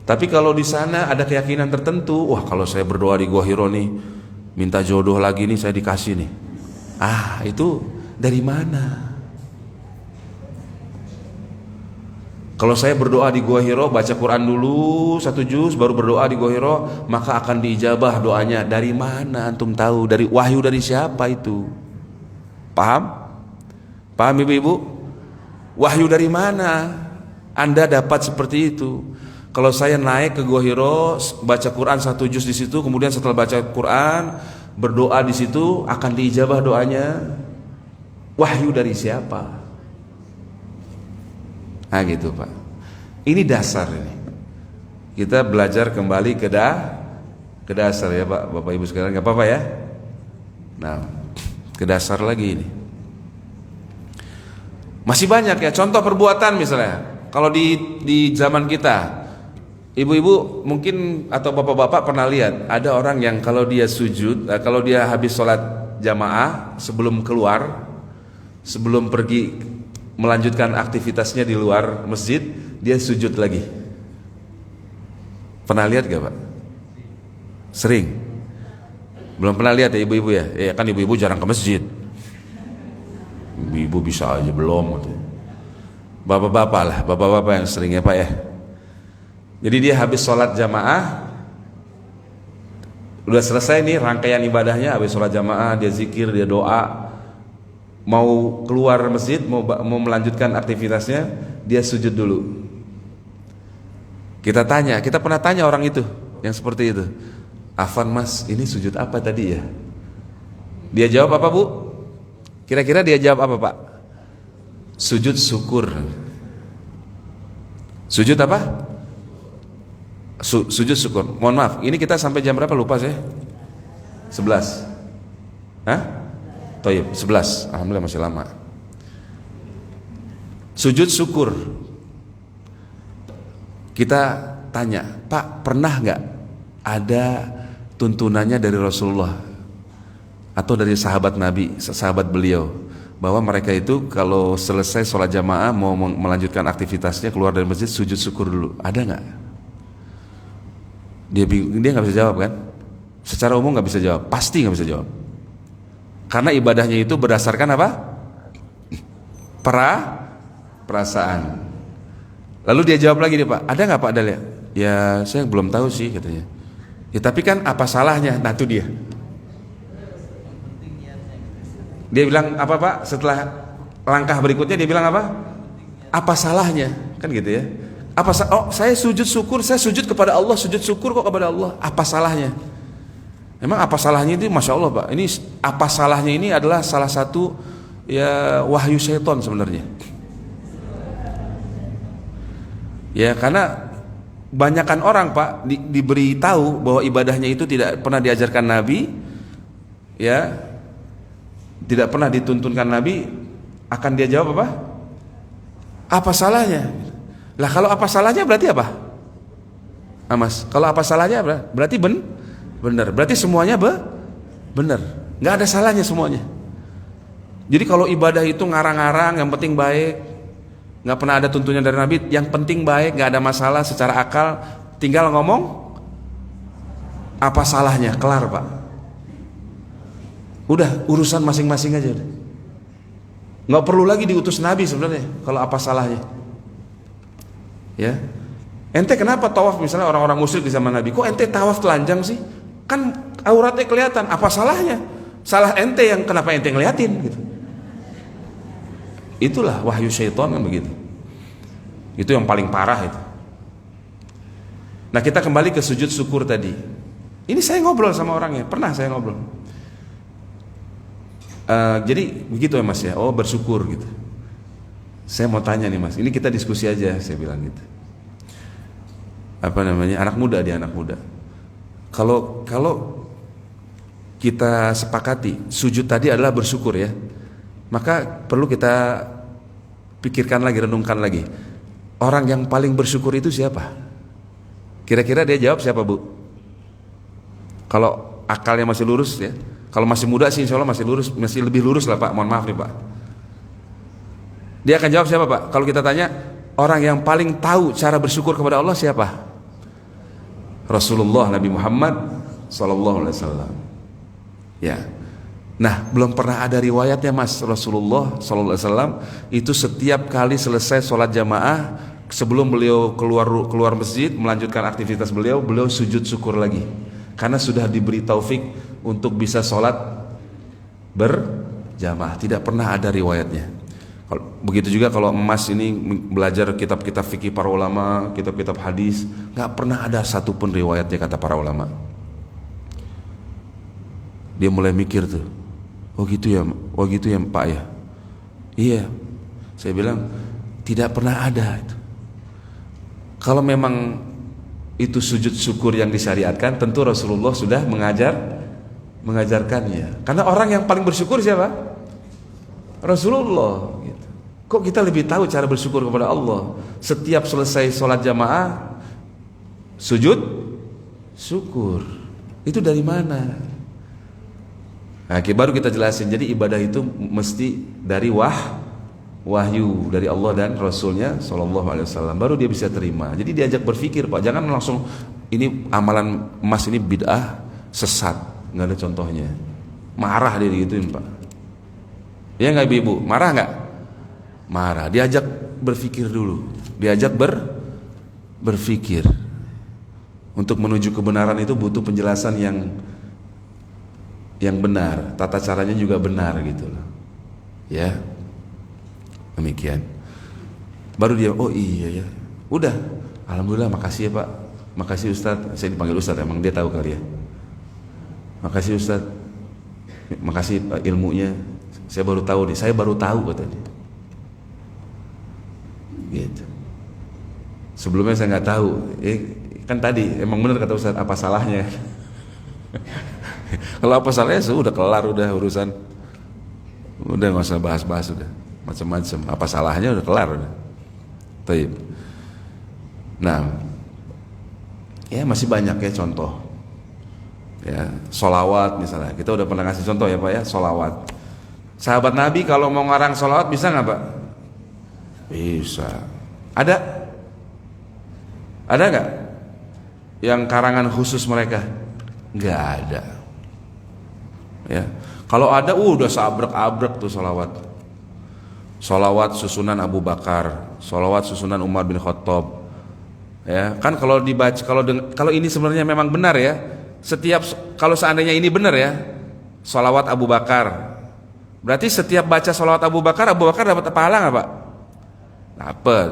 S1: Tapi kalau di sana ada keyakinan tertentu, wah kalau saya berdoa di Gua Hira nih, minta jodoh lagi nih, saya dikasih nih. Itu dari mana? Kalau saya berdoa di Gua Hira, baca Quran dulu 1 juz, baru berdoa di Gua Hira, maka akan diijabah doanya. Dari mana antum tahu? Dari wahyu dari siapa itu? Paham? Paham ibu-ibu? Wahyu dari mana Anda dapat seperti itu? Kalau saya naik ke Gua Hira, baca Quran 1 juz di situ, kemudian setelah baca Quran berdoa di situ, akan diijabah doanya. Wahyu dari siapa? Gitu Pak. Ini dasar ini. Kita belajar kembali ke dasar ya Pak, Bapak Ibu sekalian, nggak apa-apa ya. Nah, ke dasar lagi ini. Masih banyak ya contoh perbuatan misalnya. Kalau di zaman kita, ibu-ibu mungkin atau bapak-bapak pernah lihat ada orang yang kalau dia sujud, kalau dia habis sholat jamaah, sebelum keluar, sebelum pergi melanjutkan aktivitasnya di luar masjid, dia sujud lagi. Pernah lihat gak Pak? Sering? Belum pernah lihat ya ibu-ibu ya? Ya kan ibu-ibu jarang ke masjid. Ibu bisa aja belum gitu. Bapak-bapak lah, bapak-bapak yang sering ya Pak ya. Jadi dia habis sholat jamaah, udah selesai nih rangkaian ibadahnya, habis sholat jamaah dia zikir, dia doa, mau keluar masjid, mau melanjutkan aktivitasnya, dia sujud dulu. Kita pernah tanya orang itu yang seperti itu, Afan Mas, ini sujud apa tadi ya? Dia jawab apa Bu? Kira-kira dia jawab apa Pak? Sujud syukur. Sujud apa? Sujud syukur. Mohon maaf, ini kita sampai jam berapa lupa saya? 11. Hah? Toyib, 11. Alhamdulillah masih lama. Sujud syukur. Kita tanya, Pak, pernah nggak ada tuntunannya dari Rasulullah atau dari sahabat Nabi, sahabat beliau, bahwa mereka itu kalau selesai sholat jamaah mau melanjutkan aktivitasnya keluar dari masjid, sujud syukur dulu? Ada nggak? Dia nggak bisa jawab kan? Secara umum nggak bisa jawab, pasti nggak bisa jawab. Karena ibadahnya itu berdasarkan apa? Perasaan. Lalu dia jawab lagi nih Pak, ada nggak Pak Dal ya? Ya saya belum tahu sih katanya. Ya tapi kan apa salahnya? Nah itu dia. Dia bilang apa Pak? Setelah langkah berikutnya dia bilang apa? Apa salahnya? Kan gitu ya. Saya sujud syukur, saya sujud kepada Allah, sujud syukur kok kepada Allah. Apa salahnya? Emang apa salahnya itu? Masya Allah Pak. Ini apa salahnya ini adalah salah satu ya wahyu syaitan sebenarnya. Ya karena banyakkan orang Pak diberi tahu bahwa ibadahnya itu tidak pernah diajarkan Nabi, ya tidak pernah dituntunkan Nabi, akan dia jawab apa? Apa salahnya? Lah kalau apa salahnya berarti apa? Mas, kalau apa salahnya berarti benar. Berarti semuanya benar. Nggak ada salahnya semuanya. Jadi kalau ibadah itu ngarang-ngarang, yang penting baik, nggak pernah ada tuntunan dari Nabi, yang penting baik, nggak ada masalah secara akal, tinggal ngomong apa salahnya, kelar Pak. Udah urusan masing-masing aja udah. Nggak perlu lagi diutus Nabi sebenarnya kalau apa salahnya. Ya, ente kenapa tawaf misalnya orang-orang musyrik di zaman Nabi? Kok ente tawaf telanjang sih? Kan auratnya kelihatan. Apa salahnya? Salah ente yang kenapa ente ngeliatin gitu. Itulah wahyu syaitan kan begitu. Itu yang paling parah itu. Nah kita kembali ke sujud syukur tadi. Ini saya ngobrol sama orangnya, pernah saya ngobrol. Jadi begitu ya Mas ya. Oh bersyukur gitu. Saya mau tanya nih Mas, ini kita diskusi aja, saya bilang gitu. Apa namanya, anak muda, dia anak muda. Kalau kita sepakati sujud tadi adalah bersyukur ya, maka perlu kita pikirkan lagi, renungkan lagi. Orang yang paling bersyukur itu siapa? Kira-kira dia jawab siapa Bu? Kalau akalnya masih lurus ya. Kalau masih muda sih insya Allah masih lurus, masih lebih lurus lah Pak. Mohon maaf nih Pak. Dia akan jawab siapa Pak? Kalau kita tanya orang yang paling tahu cara bersyukur kepada Allah siapa? Rasulullah Nabi Muhammad Sallallahu Alaihi Wasallam. Ya. Nah belum pernah ada riwayatnya Mas, Rasulullah Sallallahu Alaihi Wasallam itu setiap kali selesai sholat jamaah, sebelum beliau keluar masjid melanjutkan aktivitas beliau sujud syukur lagi. Karena sudah diberi taufik untuk bisa sholat berjamaah. Tidak pernah ada riwayatnya. Begitu juga kalau Mas ini belajar kitab-kitab fikih para ulama, kitab-kitab hadis, nggak pernah ada satupun riwayatnya kata para ulama. Dia mulai mikir tuh, oh gitu ya Pak ya. Iya, saya bilang tidak pernah ada itu. Kalau memang itu sujud syukur yang disyariatkan, tentu Rasulullah sudah mengajarkannya. Karena orang yang paling bersyukur siapa? Rasulullah. Gitu. Kok kita lebih tahu cara bersyukur kepada Allah? Setiap selesai sholat jamaah, sujud syukur. Itu dari mana? Nah, baru kita jelasin. Jadi ibadah itu mesti dari wahyu dari Allah dan Rasulnya Sallallahu Alaihi Wasallam, baru dia bisa terima. Jadi diajak berpikir Pak, jangan langsung ini amalan Mas ini bid'ah sesat, nggak ada contohnya. Marah dia digituin Pak. Ya nggak ibu, marah nggak? Marah. Diajak berpikir dulu, diajak berpikir. Untuk menuju kebenaran itu butuh penjelasan yang benar, tata caranya juga benar gitu loh. Ya. Demikian. Baru dia, oh iya ya. Udah, alhamdulillah, makasih ya Pak. Makasih Ustadz. Saya dipanggil Ustadz, emang dia tahu kali ya. Makasih Ustadz. Makasih ilmunya. Saya baru tahu nih, kata dia. Gitu. Sebelumnya saya nggak tahu. Kan tadi emang benar kata Ustadz, apa salahnya? Kalau apa salahnya sudah kelar, udah urusan. Udah nggak usah bahas-bahas udah. Macam-macam, apa salahnya udah kelar udah. Taib. Nah, ya masih banyak ya contoh. Ya, solawat misalnya, kita udah pernah ngasih contoh ya Pak ya, solawat. Sahabat Nabi kalau mau ngarang solawat bisa nggak Pak? Bisa. Ada nggak yang karangan khusus mereka? Nggak ada. Ya, kalau ada, udah seabrek-abrek tuh solawat. Solawat susunan Abu Bakar, solawat susunan Umar bin Khattab. Ya, kan kalau dibaca, kalau ini sebenarnya memang benar ya. Kalau seandainya ini benar ya, solawat Abu Bakar, berarti setiap baca solawat Abu Bakar dapat pahala nggak Pak? Dapat.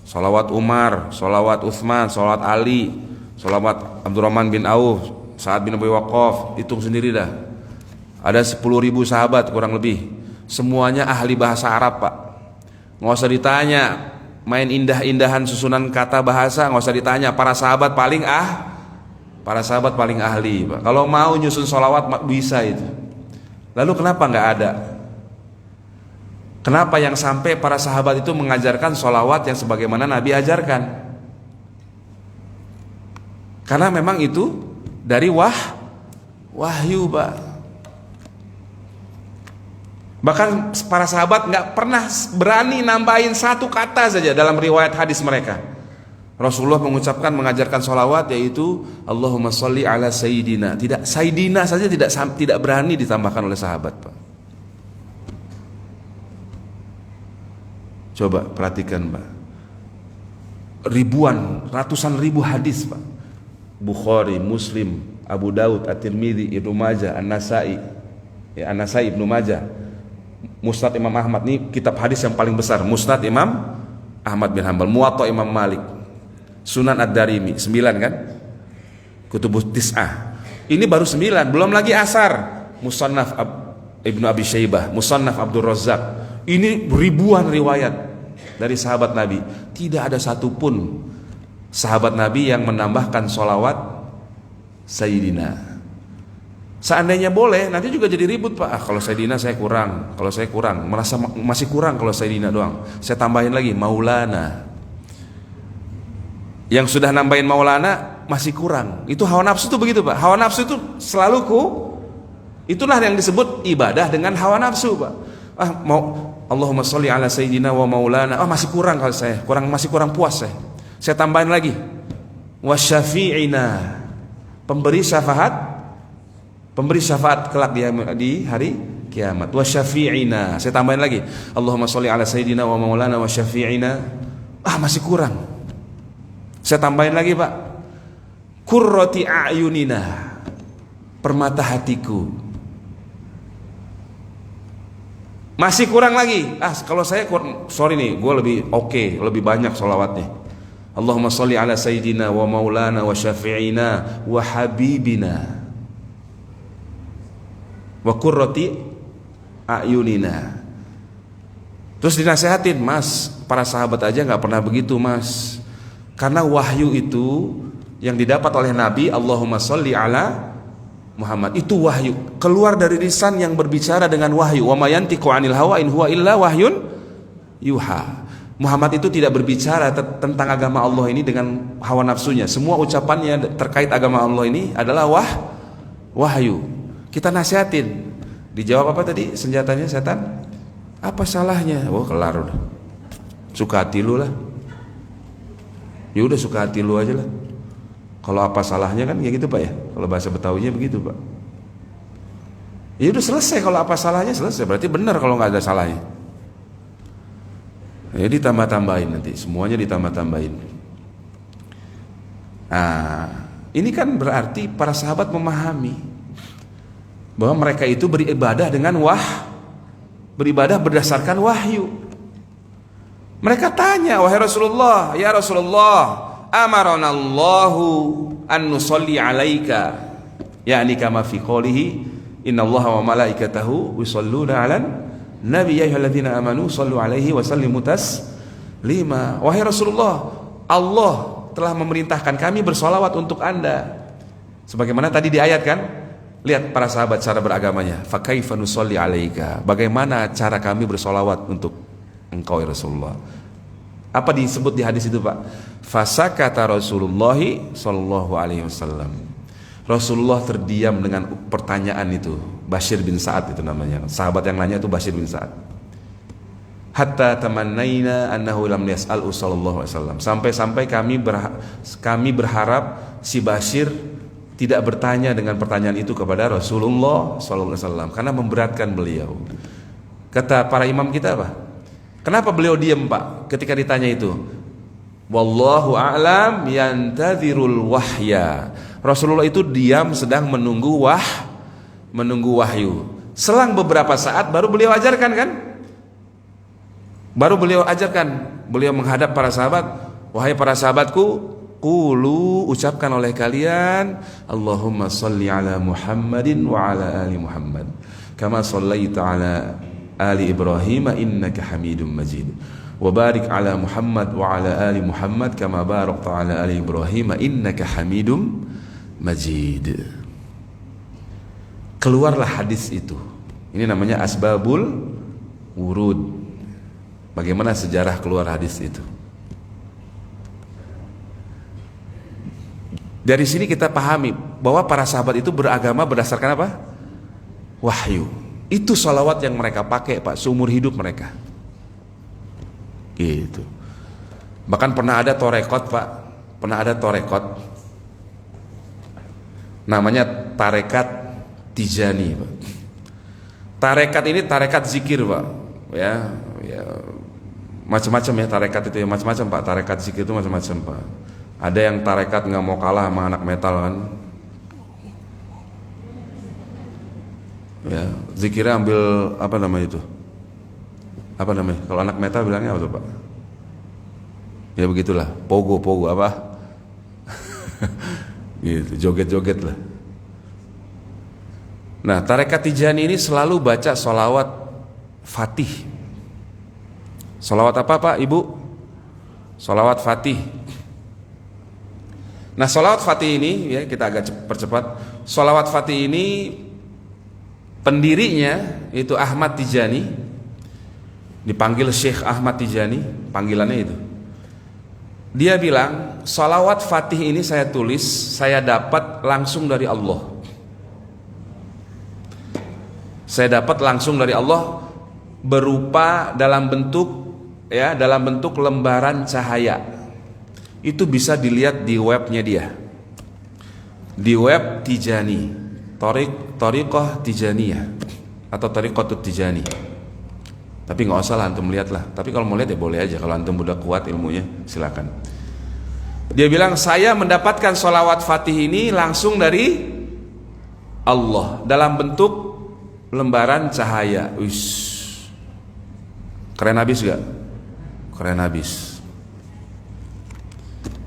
S1: Solawat Umar, solawat Utsman, solawat Ali, solawat Abdurrahman bin Auf, Sa'ad bin Abi Waqqas, hitung sendiri dah. Ada 10.000 sahabat kurang lebih. Semuanya ahli bahasa Arab Pak. Nggak usah ditanya, main indah-indahan susunan kata bahasa, nggak usah ditanya. Para sahabat paling ahli Pak. Kalau mau nyusun sholawat bisa itu. Lalu kenapa nggak ada? Kenapa yang sampai para sahabat itu mengajarkan sholawat yang sebagaimana Nabi ajarkan? Karena memang itu dari wahyu, Pak. Bahkan para sahabat nggak pernah berani nambahin satu kata saja dalam riwayat hadis mereka. Rasulullah mengajarkan sholawat yaitu Allahumma sholli ala sayyidina. Tidak, sayyidina saja tidak berani ditambahkan oleh sahabat, Pak. Coba perhatikan, Pak. Ratusan ribu hadis, Pak. Bukhari, Muslim, Abu Daud, At-Tirmidzi, Ibnu Majah, An-Nasai, Ibnu Majah, Musnad Imam Ahmad. Ini kitab hadis yang paling besar. Musnad Imam Ahmad bin Hanbal, Muwatta Imam Malik, Sunan Ad-Darimi, 9 kan? Kutubus Tis'ah. Ini baru 9, belum lagi Asar, Musannaf Ibnu Abi Syaibah, Musannaf Abdul Razzaq. Ini ribuan riwayat dari sahabat Nabi. Tidak ada satupun sahabat Nabi yang menambahkan sholawat Sayyidina. Seandainya boleh, nanti juga jadi ribut, Pak. Kalau Sayyidina saya kurang, kalau saya kurang, merasa masih kurang kalau Sayyidina doang. Saya tambahin lagi Maulana. Yang sudah nambahin Maulana masih kurang. Itu hawa nafsu itu begitu, Pak. Hawa nafsu itu selalu itulah yang disebut ibadah dengan hawa nafsu, Pak. Allahumma sholli ala sayyidina wa maulana. Masih kurang kalau saya, masih kurang puas saya. Saya tambahin lagi. Wa syafi'ina. Pemberi syafaat kelak di hari kiamat. Wa syafi'ina. Saya tambahin lagi. Allahumma sholli ala sayyidina wa maulana wa syafi'ina. Masih kurang. Saya tambahin lagi, Pak. Qurrati a'yunina. Permata hatiku. Masih kurang lagi. Kalau saya sorry nih, gue lebih banyak sholawatnya. Allahumma sholli ala sayyidina wa maulana wa syafi'ina wa habibina wa qurrati a'yunina. Terus dinasehatin, Mas, para sahabat aja nggak pernah begitu, Mas. Karena wahyu itu yang didapat oleh Nabi, Allahumma sholli ala Muhammad, itu wahyu, keluar dari lisan yang berbicara dengan wahyu. Wa ma yantiqu 'anil hawa in huwa illa wahyun yuha. Muhammad itu tidak berbicara tentang agama Allah ini dengan hawa nafsunya. Semua ucapannya terkait agama Allah ini adalah wahyu. Kita nasihatin. Dijawab apa tadi senjatanya setan? Apa salahnya? Kelar udah. Suka hati lu lah. Ya udah, suka hati lu aja lah. Kalau apa salahnya kan ya gitu, Pak, ya. Kalau bahasa Betawinya begitu, Pak. Ya udah selesai, kalau apa salahnya selesai. Berarti benar kalau nggak ada salahnya. Ya ditambah-tambahin nanti, semuanya ditambah-tambahin. Ini kan berarti para sahabat memahami bahwa mereka itu beribadah dengan beribadah berdasarkan wahyu. Mereka tanya, wahai Rasulullah, ya Rasulullah, amarana Allahu an nusalli alaika, yakni kama fi qoulihi innallaha wa malaikatahu yusholluna 'alan nabi ya ayyuhalladzina amanu shallu 'alaihi wa sallimu taslima. Wahai Rasulullah, Allah telah memerintahkan kami bersolawat untuk Anda. Sebagaimana tadi di ayat kan? Lihat para sahabat cara beragamanya. Fa kaifa nusalli 'alaika? Bagaimana cara kami bersolawat untuk engkau ya Rasulullah? Apa disebut di hadis itu, Pak? Fasakata Rasulullah sallallahu alaihi wasallam. Rasulullah terdiam dengan pertanyaan itu. Bashir bin Sa'ad itu namanya. Sahabat yang nanya itu Bashir bin Sa'ad. Hatta tamannaina annahu lam yas'al sallallahu alaihi wasallam. Sampai-sampai kami berharap si Bashir tidak bertanya dengan pertanyaan itu kepada Rasulullah sallallahu alaihi wasallam karena memberatkan beliau. Kata para imam kita apa? Kenapa beliau diam, Pak, ketika ditanya itu? Wallahu a'lam yantadhirul wahya. Rasulullah itu diam sedang menunggu wahyu. Selang beberapa saat baru beliau ajarkan kan? Beliau menghadap para sahabat, wahai para sahabatku, qulu, ucapkan oleh kalian, Allahumma sholli ala Muhammadin wa ala ali Muhammad kama shallaita ala ali Ibrahim innaka Hamidum Majid wa barik ala Muhammad wa ala ali Muhammad kama barakta ala ali Ibrahim innaka Hamidum Majid. Keluarlah hadis itu. Ini namanya asbabul wurud. Bagaimana sejarah keluar hadis itu? Dari sini kita pahami bahwa para sahabat itu beragama berdasarkan apa? Wahyu. Itu salawat yang mereka pakai, Pak, seumur hidup mereka. Gitu. Bahkan pernah ada torekot, Pak. Pernah ada torekot. Namanya tarekat Tijani, Pak. Tarekat ini tarekat zikir, Pak. Ya, macam-macam ya tarekat itu ya, macam-macam, Pak. Tarekat zikir itu macam-macam, Pak. Ada yang tarekat nggak mau kalah sama anak metal kan. Ya, zikirnya ambil apa namanya itu? Apa namanya? Kalau anak metal bilangnya apa tuh, Pak? Ya begitulah, pogo apa? Gitu, joget-joget lah. Nah, tarekat Tijani ini selalu baca sholawat Fatih. Sholawat apa, Pak, Ibu? Sholawat Fatih. Nah, sholawat Fatih ini ya kita agak percepat. Sholawat Fatih ini pendirinya itu Ahmad Tijani, dipanggil Syekh Ahmad Tijani, panggilannya itu. Dia bilang, sholawat Fatih ini saya tulis, saya dapat langsung dari Allah. Saya dapat langsung dari Allah berupa dalam bentuk lembaran cahaya. Itu bisa dilihat di webnya dia, di web Tijani, Thariqah Tijaniyah atau Thariqatut Tijani. Tapi nggak usah lah antum lihat lah. Tapi kalau mau lihat ya boleh aja. Kalau antum udah kuat ilmunya silakan. Dia bilang, saya mendapatkan sholawat Fatih ini langsung dari Allah dalam bentuk lembaran cahaya. Uish. Keren habis gak? Keren habis.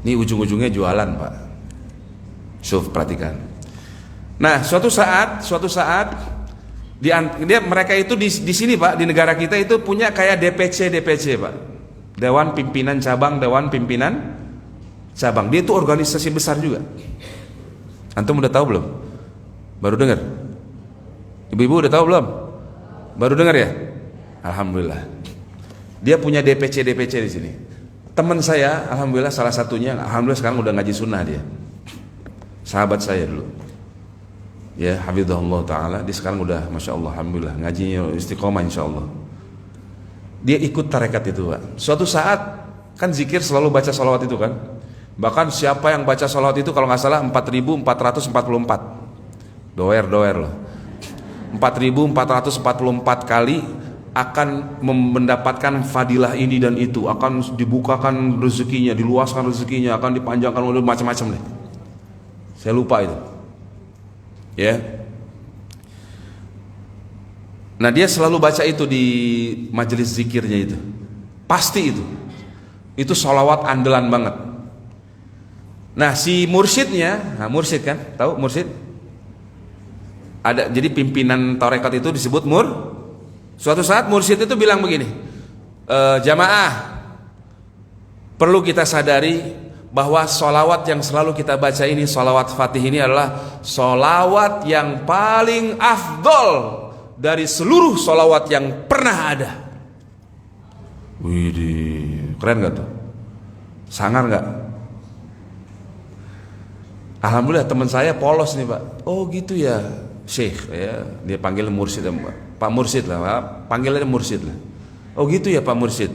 S1: Ini ujung-ujungnya jualan, Pak. Syuf, perhatikan. Nah, suatu saat mereka itu di sini, Pak, di negara kita itu punya kayak DPC, Pak. Dewan Pimpinan Cabang. Dia itu organisasi besar juga. Antum udah tahu belum? Baru dengar? Ibu-ibu udah tahu belum? Baru dengar ya? Alhamdulillah. Dia punya DPC di sini. Teman saya, alhamdulillah salah satunya, alhamdulillah sekarang udah ngaji sunnah dia. Sahabat saya dulu. Ya, hafizahullah taala, dia sekarang udah masya Allah, alhamdulillah ngajinya istiqomah insyaallah. Dia ikut tarekat itu, Pak. Suatu saat kan zikir selalu baca salawat itu kan. Bahkan siapa yang baca salawat itu kalau nggak salah 4.444. Doer loh. 4.444 kali akan mendapatkan fadilah ini dan itu, akan dibukakan rezekinya, diluaskan rezekinya, akan dipanjangkan macam-macam deh. Saya lupa itu. Ya. Nah, dia selalu baca itu di majelis zikirnya itu. Pasti itu. Itu sholawat andalan banget. Nah, si mursyidnya, mursyid kan? Tahu mursyid? Ada, jadi pimpinan tarekat itu disebut Suatu saat mursyid itu bilang begini, jamaah, perlu kita sadari bahwa sholawat yang selalu kita baca ini, sholawat Fatih ini adalah sholawat yang paling afdol dari seluruh sholawat yang pernah ada. Widih, keren gak tuh? Sangar gak? Alhamdulillah teman saya polos nih, Pak. Oh gitu ya, Syekh ya, dia panggil mursyid, Pak Mursyid lah, panggilannya Mursyid lah. Oh gitu ya Pak Mursyid.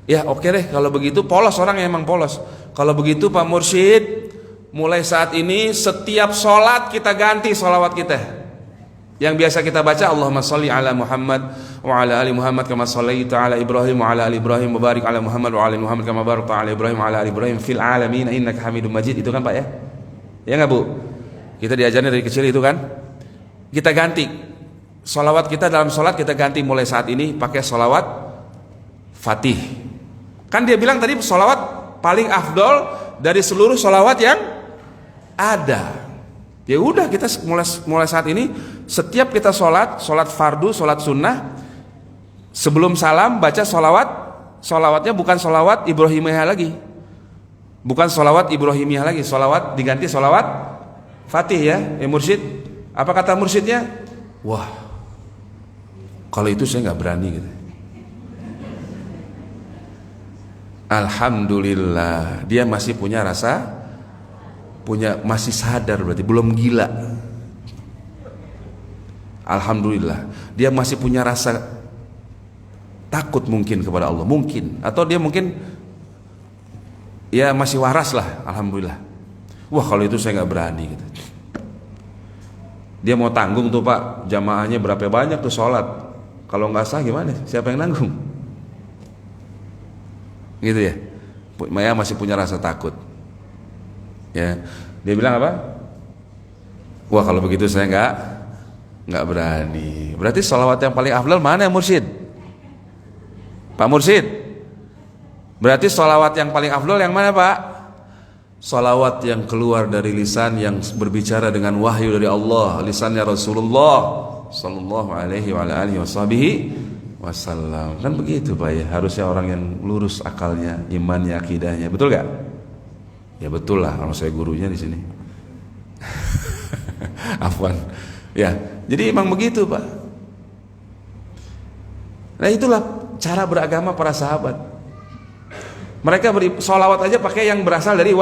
S1: Ya oke deh kalau begitu, polos orang yang emang polos. Kalau begitu Pak Mursyid, mulai saat ini setiap sholat kita ganti sholawat kita. Yang biasa kita baca, Allahumma sholli ala Muhammad wa ala ali Muhammad kama shallaita ala Ibrahim wa ala ali Ibrahim wa barik ala Muhammad wa ala ali Muhammad kama barakta ala Ibrahim wa ala ali Ibrahim fil alamin innaka Hamidum Majid. Itu kan Pak ya? Ya nggak Bu? Kita diajarin dari kecil itu kan? Kita ganti. Sholawat kita dalam sholat kita ganti mulai saat ini pakai sholawat Fatih. Kan dia bilang tadi sholawat paling afdol dari seluruh sholawat yang ada. Ya udah kita mulai saat ini setiap kita sholat fardu, sholat sunnah, sebelum salam baca sholawat. Sholawatnya bukan sholawat Ibrahimiyah lagi, bukan sholawat Ibrahimiyah lagi. Sholawat diganti sholawat Fatih ya. Mursyid, apa kata mursyidnya? Wah, kalau itu saya nggak berani gitu. Alhamdulillah, dia masih punya masih sadar, berarti belum gila. Alhamdulillah, dia masih punya rasa takut mungkin kepada Allah, mungkin, atau dia mungkin ya masih waras lah. Alhamdulillah. Wah, kalau itu saya nggak berani gitu. Dia mau tanggung tuh Pak, jamaahnya berapa banyak tuh sholat, kalau nggak sah gimana? Siapa yang nanggung? Gitu ya. Maya masih punya rasa takut. Ya, dia bilang apa? Wah, kalau begitu saya nggak berani. Berarti sholawat yang paling afdal mana ya Mursyid? Pak Mursyid, berarti sholawat yang paling afdal yang mana Pak? Sholawat yang keluar dari lisan yang berbicara dengan wahyu dari Allah, lisannya Rasulullah Sallallahu Alaihi Wasallam. Kan begitu Pak ya, harusnya orang yang lurus akalnya, imannya, akidahnya, betul gak? Ya betul lah, kalau saya gurunya di sini. Afwan. Ya, jadi emang begitu Pak. Nah itulah cara beragama para sahabat. Mereka sholawat aja pakai yang berasal dari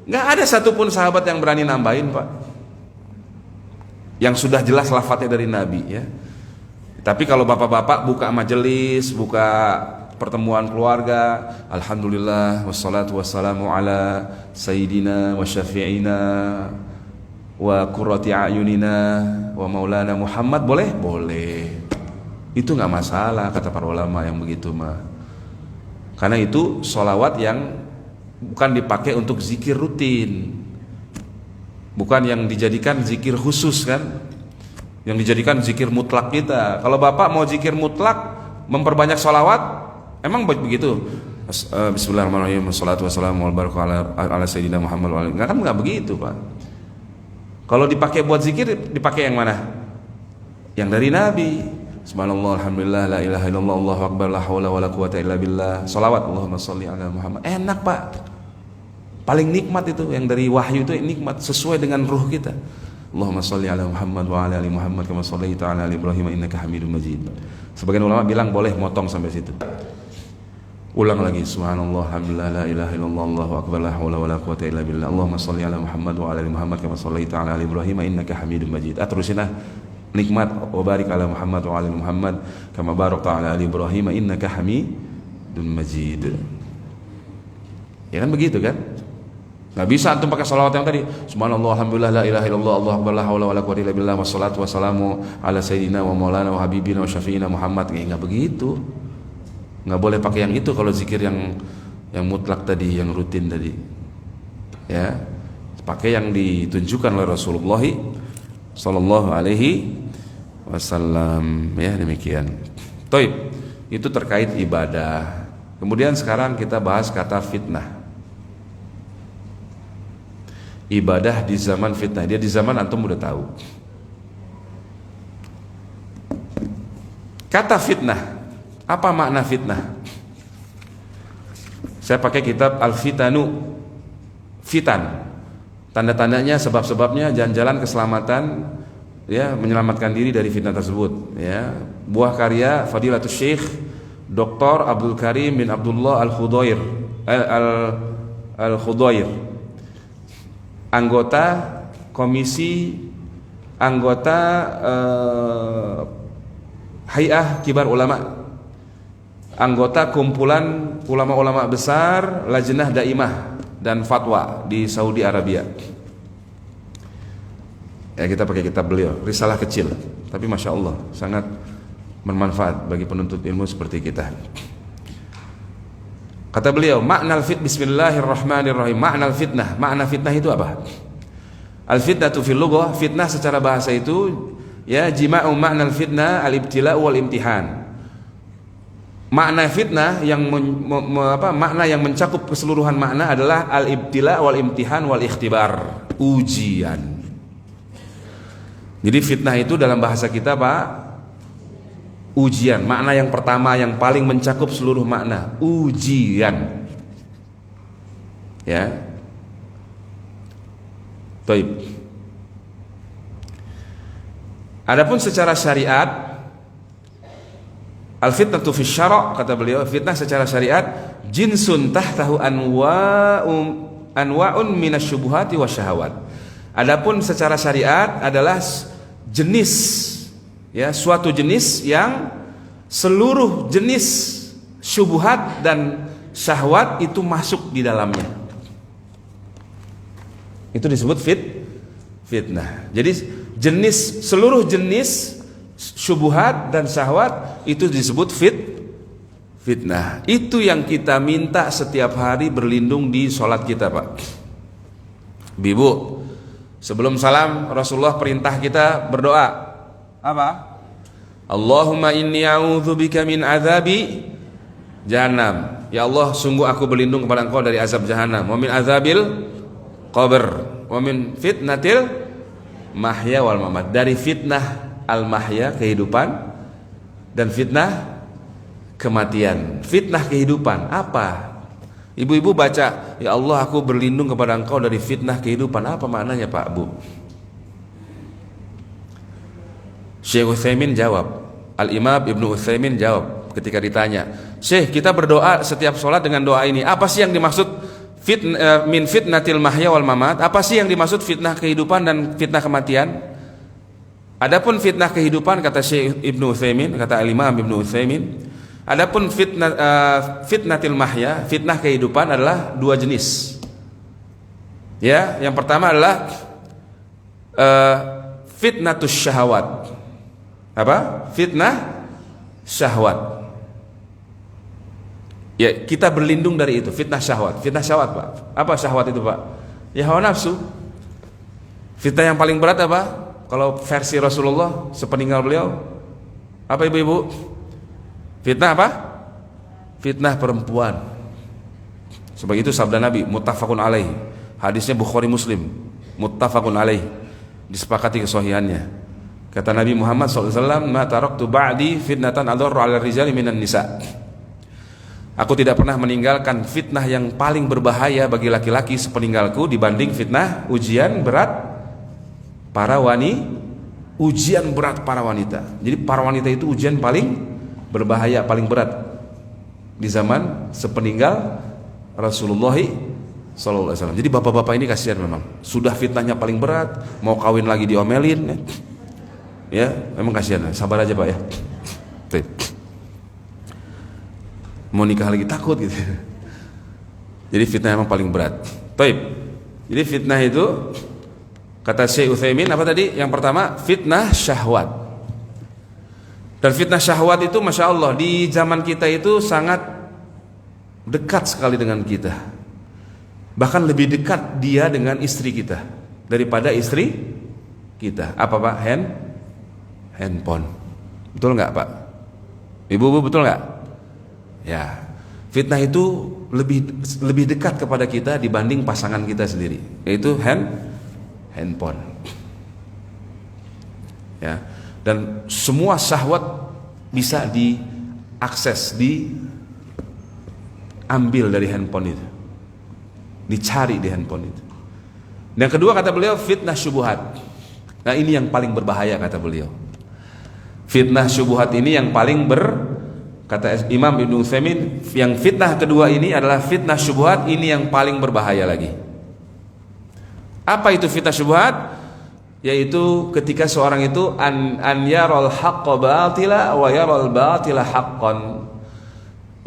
S1: nggak ada satupun sahabat yang berani nambahin Pak. Yang sudah jelas lafadznya dari Nabi ya. Tapi kalau bapak-bapak buka majelis, buka pertemuan keluarga, alhamdulillah wassalatu wassalamu ala sayyidina wa syafi'ina wa qurrati a'yunina wa maulana Muhammad, boleh? Boleh. Itu nggak masalah kata para ulama yang begitu mah. Karena itu sholawat yang bukan dipakai untuk zikir rutin, bukan yang dijadikan zikir khusus kan, yang dijadikan zikir mutlak kita. Kalau bapak mau zikir mutlak, memperbanyak sholawat, emang begitu? Bismillahirrahmanirrahim, wassalatu wassalamu ala sayyidina Muhammad. Nggak begitu Pak. Kalau dipakai buat zikir, dipakai yang mana? Yang dari Nabi. Subhanallah, alhamdulillah, la ilaha illallah, Allahu akbar, la haula wala quwata illa billah. Shalawat, Allahumma sholli ala Muhammad. Enak Pak. Paling nikmat itu yang dari wahyu itu nikmat, sesuai dengan ruh kita. Allahumma sholli ala Muhammad wa ala ali Muhammad kama shallaita ala ali Ibrahim innaka Hamidum Majid. Sebagian ulama bilang boleh motong sampai situ. Ulang lagi, subhanallah, alhamdulillah, la ilaha illallah, Allahu akbar, la haula wala quwata illa billah. Allahumma sholli ala Muhammad wa ala ali Muhammad kama shallaita ala ali Ibrahim innaka Hamidum Majid. Terusinlah. Nikmat, wa barik ala Muhammad wa ala Muhammad kama barakta ala ali Ibrahim innaka Hamidum Majid. Ya kan begitu kan? Nggak bisa antum pakai salawat yang tadi. Subhanallah, alhamdulillah, la ilaha illallah, Allahu akbar, la haula wala quwata illa billah, wassalatu wassalamu ala sayyidina wa maulana wa habibina wa syafi'ina Muhammad. Nggak begitu. Nggak boleh pakai yang itu kalau zikir yang mutlak tadi, yang rutin tadi. Ya, pakai yang ditunjukkan oleh Rasulullah Sallallahu Alaihi Wasallam. Ya, demikian. Toib, itu terkait ibadah. Kemudian sekarang kita bahas kata fitnah. Ibadah di zaman fitnah. Dia di zaman antum udah tahu. Kata fitnah, apa makna fitnah? Saya pakai kitab Al-Fitanu. Fitan. Tanda-tandanya, sebab-sebabnya, jalan-jalan keselamatan, ya, menyelamatkan diri dari fitnah tersebut, ya. Buah karya Fadilatul Syekh Dr. Abdul Karim bin Abdullah Al-Khudair Al-Khudair, anggota komisi, anggota Hay'ah Kibar Ulama, anggota kumpulan ulama-ulama besar Lajnah Daimah dan Fatwa di Saudi Arabia. Ya, kita pakai kitab beliau, risalah kecil, tapi masya Allah sangat bermanfaat bagi penuntut ilmu seperti kita. Kata beliau, Bismillahirrahmanirrahim. Makna fitnah. Makna fitnah itu apa? Al-fitnatu fil lughah, fitnah secara bahasa itu ya jima'u makna al-fitnah al-ibtila' wal imtihan. Makna fitnah yang makna yang mencakup keseluruhan makna adalah al-ibtila' wal imtihan wal ikhtibar, ujian. Jadi fitnah itu dalam bahasa kita Pak, ujian. Makna yang pertama yang paling mencakup seluruh makna, ujian. Ya. Baik. Adapun secara syariat, Al-fitnatu fi syara', kata beliau, fitnah secara syariat jinsun tahtahu anwa'un minasyubuhati wasyahawat. Adapun secara syariat adalah jenis, ya, suatu jenis yang seluruh jenis syubhat dan syahwat itu masuk di dalamnya. Itu disebut fitnah. Jadi seluruh jenis syubhat dan syahwat itu disebut fitnah. Itu yang kita minta setiap hari berlindung di sholat kita, Pak. Ibu, sebelum salam Rasulullah perintah kita berdoa. Apa? Allahumma inni a'udzubika min azabi jahannam. Ya Allah, sungguh aku berlindung kepada Engkau dari azab jahannam. Wa min azabil qabr. Wa min fitnatil mahya wal mamat. Dari fitnah al-mahya, kehidupan, dan fitnah kematian. Fitnah kehidupan apa? Ibu-ibu baca, ya Allah aku berlindung kepada Engkau dari fitnah kehidupan. Apa maknanya, Pak, Bu? Syekh Utsaimin jawab, Al-Imam Ibnu Utsaimin jawab ketika ditanya, Syekh, kita berdoa setiap sholat dengan doa ini, apa sih yang dimaksud min fitnatil mahya wal mamat? Apa sih yang dimaksud fitnah kehidupan dan fitnah kematian? Adapun fitnah kehidupan, kata Syekh Ibnu Utsaimin, kata Al-Imam Ibnu Utsaimin, adapun fitnatil mahya, fitnah kehidupan adalah dua jenis. Ya, yang pertama adalah fitnatus syahwat. Apa? Fitnah syahwat. Ya, kita berlindung dari itu, fitnah syahwat. Fitnah syahwat, Pak. Apa syahwat itu, Pak? Ya, hawa nafsu. Fitnah yang paling berat apa? Kalau versi Rasulullah sepeninggal beliau, apa ibu-ibu? Fitnah apa? Fitnah perempuan. Sebab itu sabda Nabi, muttafaqun alaih. Hadisnya Bukhari Muslim, muttafaqun alaih. Disepakati kesahihannya. Kata Nabi Muhammad SAW, ma taraktu ba'di fitnatan adharru 'ala rijali minan nisa. Aku tidak pernah meninggalkan fitnah yang paling berbahaya bagi laki-laki sepeninggalku dibanding fitnah ujian berat para wanita. Jadi para wanita itu ujian paling berbahaya, paling berat di zaman sepeninggal Rasulullah SAW. Jadi bapak-bapak ini kasihan memang. Sudah fitnahnya paling berat, mau kawin lagi diomelin. Ya, memang kasihan. Sabar aja, Pak, ya. Mau nikah lagi takut gitu. Jadi fitnah memang paling berat. Jadi fitnah itu, kata Syekh Utsaimin, apa tadi? Yang pertama, fitnah syahwat. Dan fitnah syahwat itu, Masya Allah, di zaman kita itu sangat dekat sekali dengan kita. Bahkan lebih dekat dia dengan istri kita daripada istri kita. Apa, Pak? Handphone. Betul nggak, Pak? Ibu-ibu, betul nggak? Ya, fitnah itu lebih dekat kepada kita dibanding pasangan kita sendiri, yaitu handphone. Ya, dan semua syahwat bisa diakses, diambil dari handphone itu, dicari di handphone itu. Dan kedua, kata beliau, fitnah syubhat. Nah, ini yang paling berbahaya, kata beliau. Fitnah syubhat ini yang paling kata Imam Ibnu Utsaimin, yang fitnah kedua ini adalah fitnah syubhat, ini yang paling berbahaya lagi. Apa itu fitnah syubhat? Yaitu ketika seorang itu an yaral haqqa batila wa yaral batila haqqan.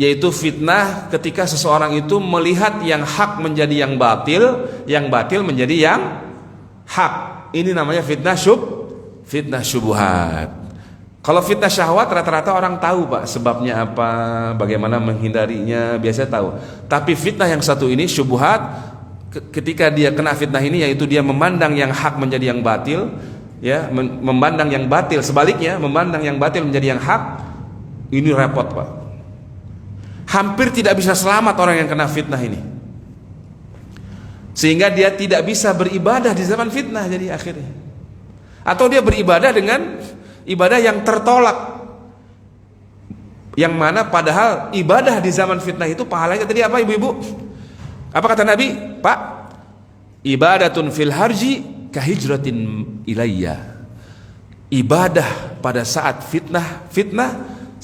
S1: Yaitu fitnah ketika seseorang itu melihat yang hak menjadi yang batil menjadi yang hak. Ini namanya fitnah syubhat. Kalau fitnah syahwat rata-rata orang tahu, Pak, sebabnya apa, bagaimana menghindarinya, biasanya tahu. Tapi fitnah yang satu ini, syubhat, ketika dia kena fitnah ini, yaitu dia memandang yang hak menjadi yang batil, ya, memandang yang batil, sebaliknya memandang yang batil menjadi yang hak, ini repot, Pak. Hampir tidak bisa selamat orang yang kena fitnah ini, sehingga dia tidak bisa beribadah di zaman fitnah, jadi akhirnya, atau dia beribadah dengan ibadah yang tertolak, yang mana padahal ibadah di zaman fitnah itu pahalanya tadi apa, ibu-ibu? Apa kata Nabi? Pak, ibadatun fil harji kahijratin ilayya. Ibadah pada saat fitnah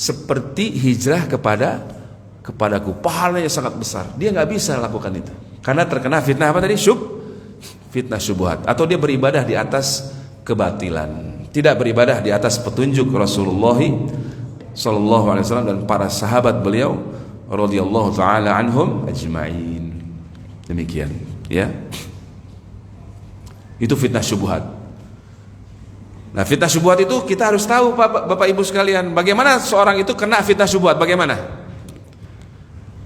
S2: seperti hijrah kepadaku, pahalanya sangat besar. Dia nggak bisa lakukan itu karena terkena fitnah apa tadi? Fitnah syubhat. Atau dia beribadah di atas kebatilan, tidak beribadah di atas petunjuk Rasulullah sallallahu alaihi wasallam dan para sahabat beliau radhiyallahu taala anhum ajma'in. Demikian, ya. Itu fitnah syubhat. Nah, fitnah syubhat itu kita harus tahu Bapak Ibu sekalian, bagaimana seorang itu kena fitnah syubhat, bagaimana?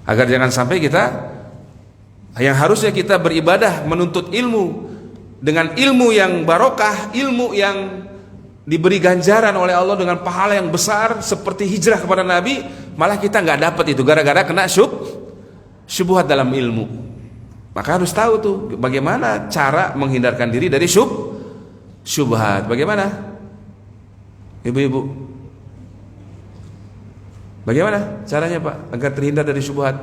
S2: Agar jangan sampai kita yang harusnya kita beribadah menuntut ilmu dengan ilmu yang barokah, ilmu yang diberi ganjaran oleh Allah dengan pahala yang besar seperti hijrah kepada Nabi, malah kita nggak dapat itu gara-gara kena syubhat dalam ilmu. Maka harus tahu tuh bagaimana cara menghindarkan diri dari syubhat. Bagaimana? Ibu-ibu, bagaimana caranya Pak agar terhindar dari syubhat?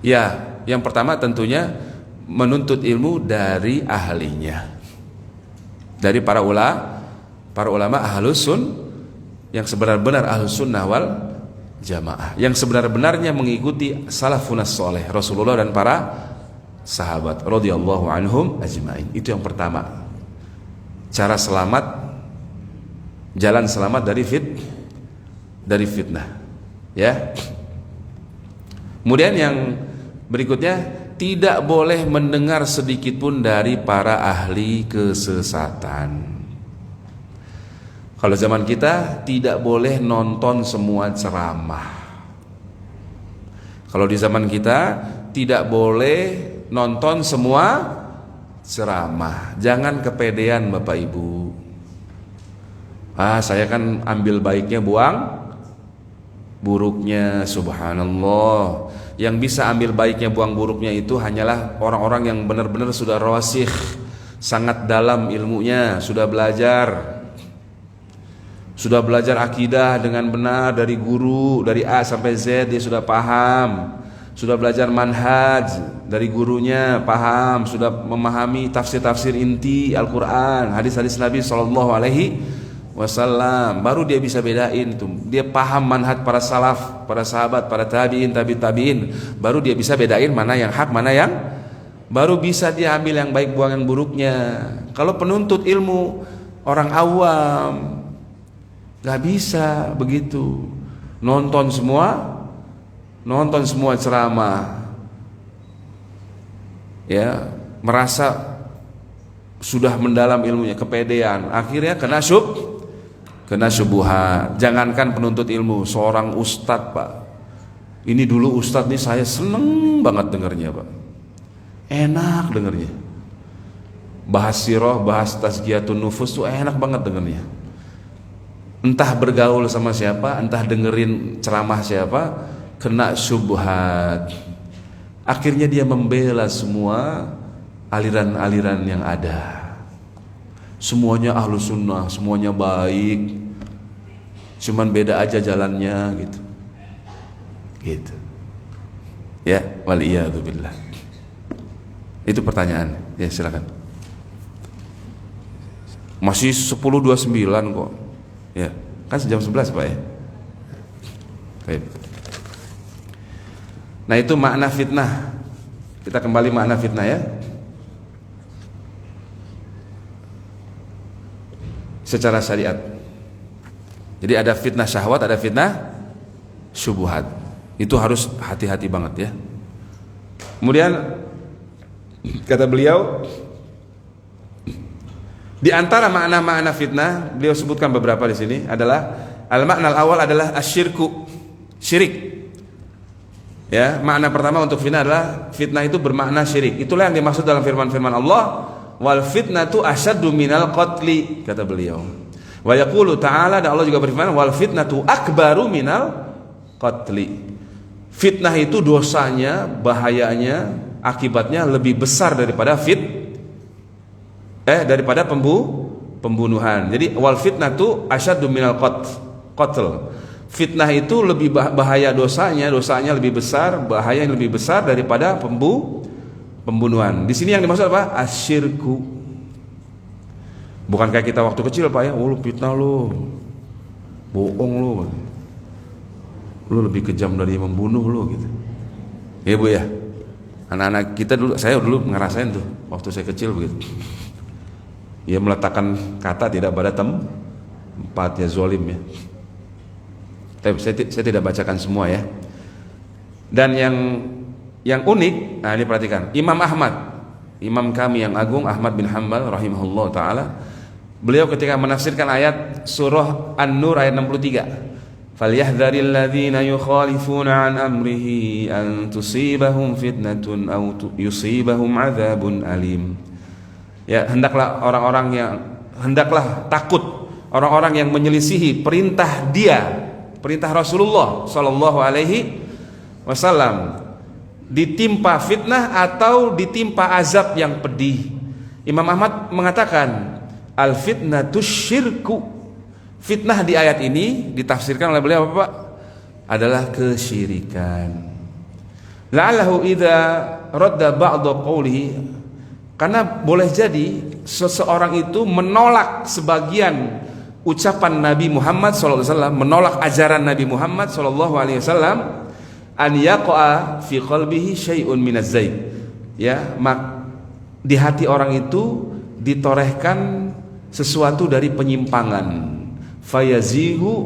S2: Ya, yang pertama tentunya menuntut ilmu dari ahlinya, dari para ulama ahlus yang sebenar-benar ahlus sunnah wal jamaah, yang sebenar-benarnya mengikuti salafun saleh Rasulullah dan para sahabat radhiyallahu anhum ajma'in. Itu yang pertama, cara selamat, jalan selamat dari fitnah, ya. Kemudian yang berikutnya, tidak boleh mendengar sedikit pun dari para ahli kesesatan. Kalau zaman kita tidak boleh nonton semua ceramah. Kalau di zaman kita tidak boleh nonton semua ceramah. Jangan kepedean Bapak Ibu. Saya kan ambil baiknya, buang buruknya. Subhanallah. Yang bisa ambil baiknya, buang buruknya itu hanyalah orang-orang yang benar-benar sudah rawasikh, sangat dalam ilmunya, sudah belajar akidah dengan benar dari guru, dari A sampai Z dia sudah paham, sudah belajar manhaj dari gurunya, paham, sudah memahami tafsir-tafsir inti Al-Quran, hadis-hadis Nabi Sallallahu Alaihi Wasallam, baru dia bisa bedain tuh. Dia paham manhaj para salaf, para sahabat, para tabiin, tabiin, baru dia bisa bedain mana yang hak, mana yang, baru bisa dia ambil yang baik, buang yang buruknya. Kalau penuntut ilmu, orang awam gak bisa begitu, nonton semua ceramah, ya, merasa sudah mendalam ilmunya, kepedean, akhirnya kena syubhat. Jangankan penuntut ilmu, seorang ustadz Pak, ini dulu ustadz nih saya seneng banget dengernya Pak, enak dengernya, bahas sirah, bahas tazkiyatun nufus tuh enak banget dengernya. Entah bergaul sama siapa, entah dengerin ceramah siapa, kena syubhat. Akhirnya dia membela semua aliran-aliran yang ada. Semuanya ahlu sunnah, semuanya baik, cuman beda aja jalannya gitu. Ya, waliyadzubillah. Itu pertanyaan. Ya, silakan. Masih 10.29 kok. Ya, kan jam 11 Pak ya. Baik. Nah, itu makna fitnah. Kita kembali makna fitnah ya. Secara syariat. Jadi ada fitnah syahwat, ada fitnah syubhat. Itu harus hati-hati banget ya. Kemudian kata beliau, di antara makna-makna fitnah, beliau sebutkan beberapa di sini adalah al-makna al-awal adalah asyirku, syirik. Ya, makna pertama untuk fitnah adalah fitnah itu bermakna syirik. Itulah yang dimaksud dalam firman-firman Allah, wal fitnatu asyaddu minal qatli, kata beliau. Wa yaqulu ta'ala, dan Allah juga berfirman, wal fitnatu akbaru minal qatli. Fitnah itu dosanya, bahayanya, akibatnya lebih besar daripada daripada pembunuhan. Jadi wal fitnatu asyaddu minal qatl. Fitnah itu lebih bahaya dosanya lebih besar, bahaya yang lebih besar daripada pembunuhan. Di sini yang dimaksud apa? Asyirku. Bukan kayak kita waktu kecil Pak ya, lu fitnah lu. bohong lu lebih kejam dari membunuh lu gitu. Ya Bu ya, anak-anak kita dulu, saya dulu ngerasain tuh waktu saya kecil begitu. Ya meletakkan kata tidak pada tempatnya, zolim ya. Tapi saya tidak bacakan semua ya. Dan yang unik, nah ini perhatikan, Imam Ahmad, imam kami yang agung Ahmad bin Hanbal rahimahullah taala, beliau ketika menafsirkan ayat surah An-Nur ayat 63, falyahdharil ladzina yukhalifuna an amrihi an tusibahum fitnatun aw yusibahum adzabun alim. Ya, hendaklah takut orang-orang yang menyelisihi perintah Rasulullah sallallahu alaihi wasallam, ditimpa fitnah atau ditimpa azab yang pedih. Imam Ahmad mengatakan al fitnatus syirku. Fitnah di ayat ini ditafsirkan oleh beliau apa Pak? Adalah kesyirikan. La'allahu idza radda ba'dha qawlihi, karena boleh jadi seseorang itu menolak sebagian ucapan Nabi Muhammad SAW, menolak ajaran Nabi Muhammad SAW, an yaqa'a fi qalbihi syai'un minaz zaid. Ya, di hati orang itu ditorehkan sesuatu dari penyimpangan. Fayazigu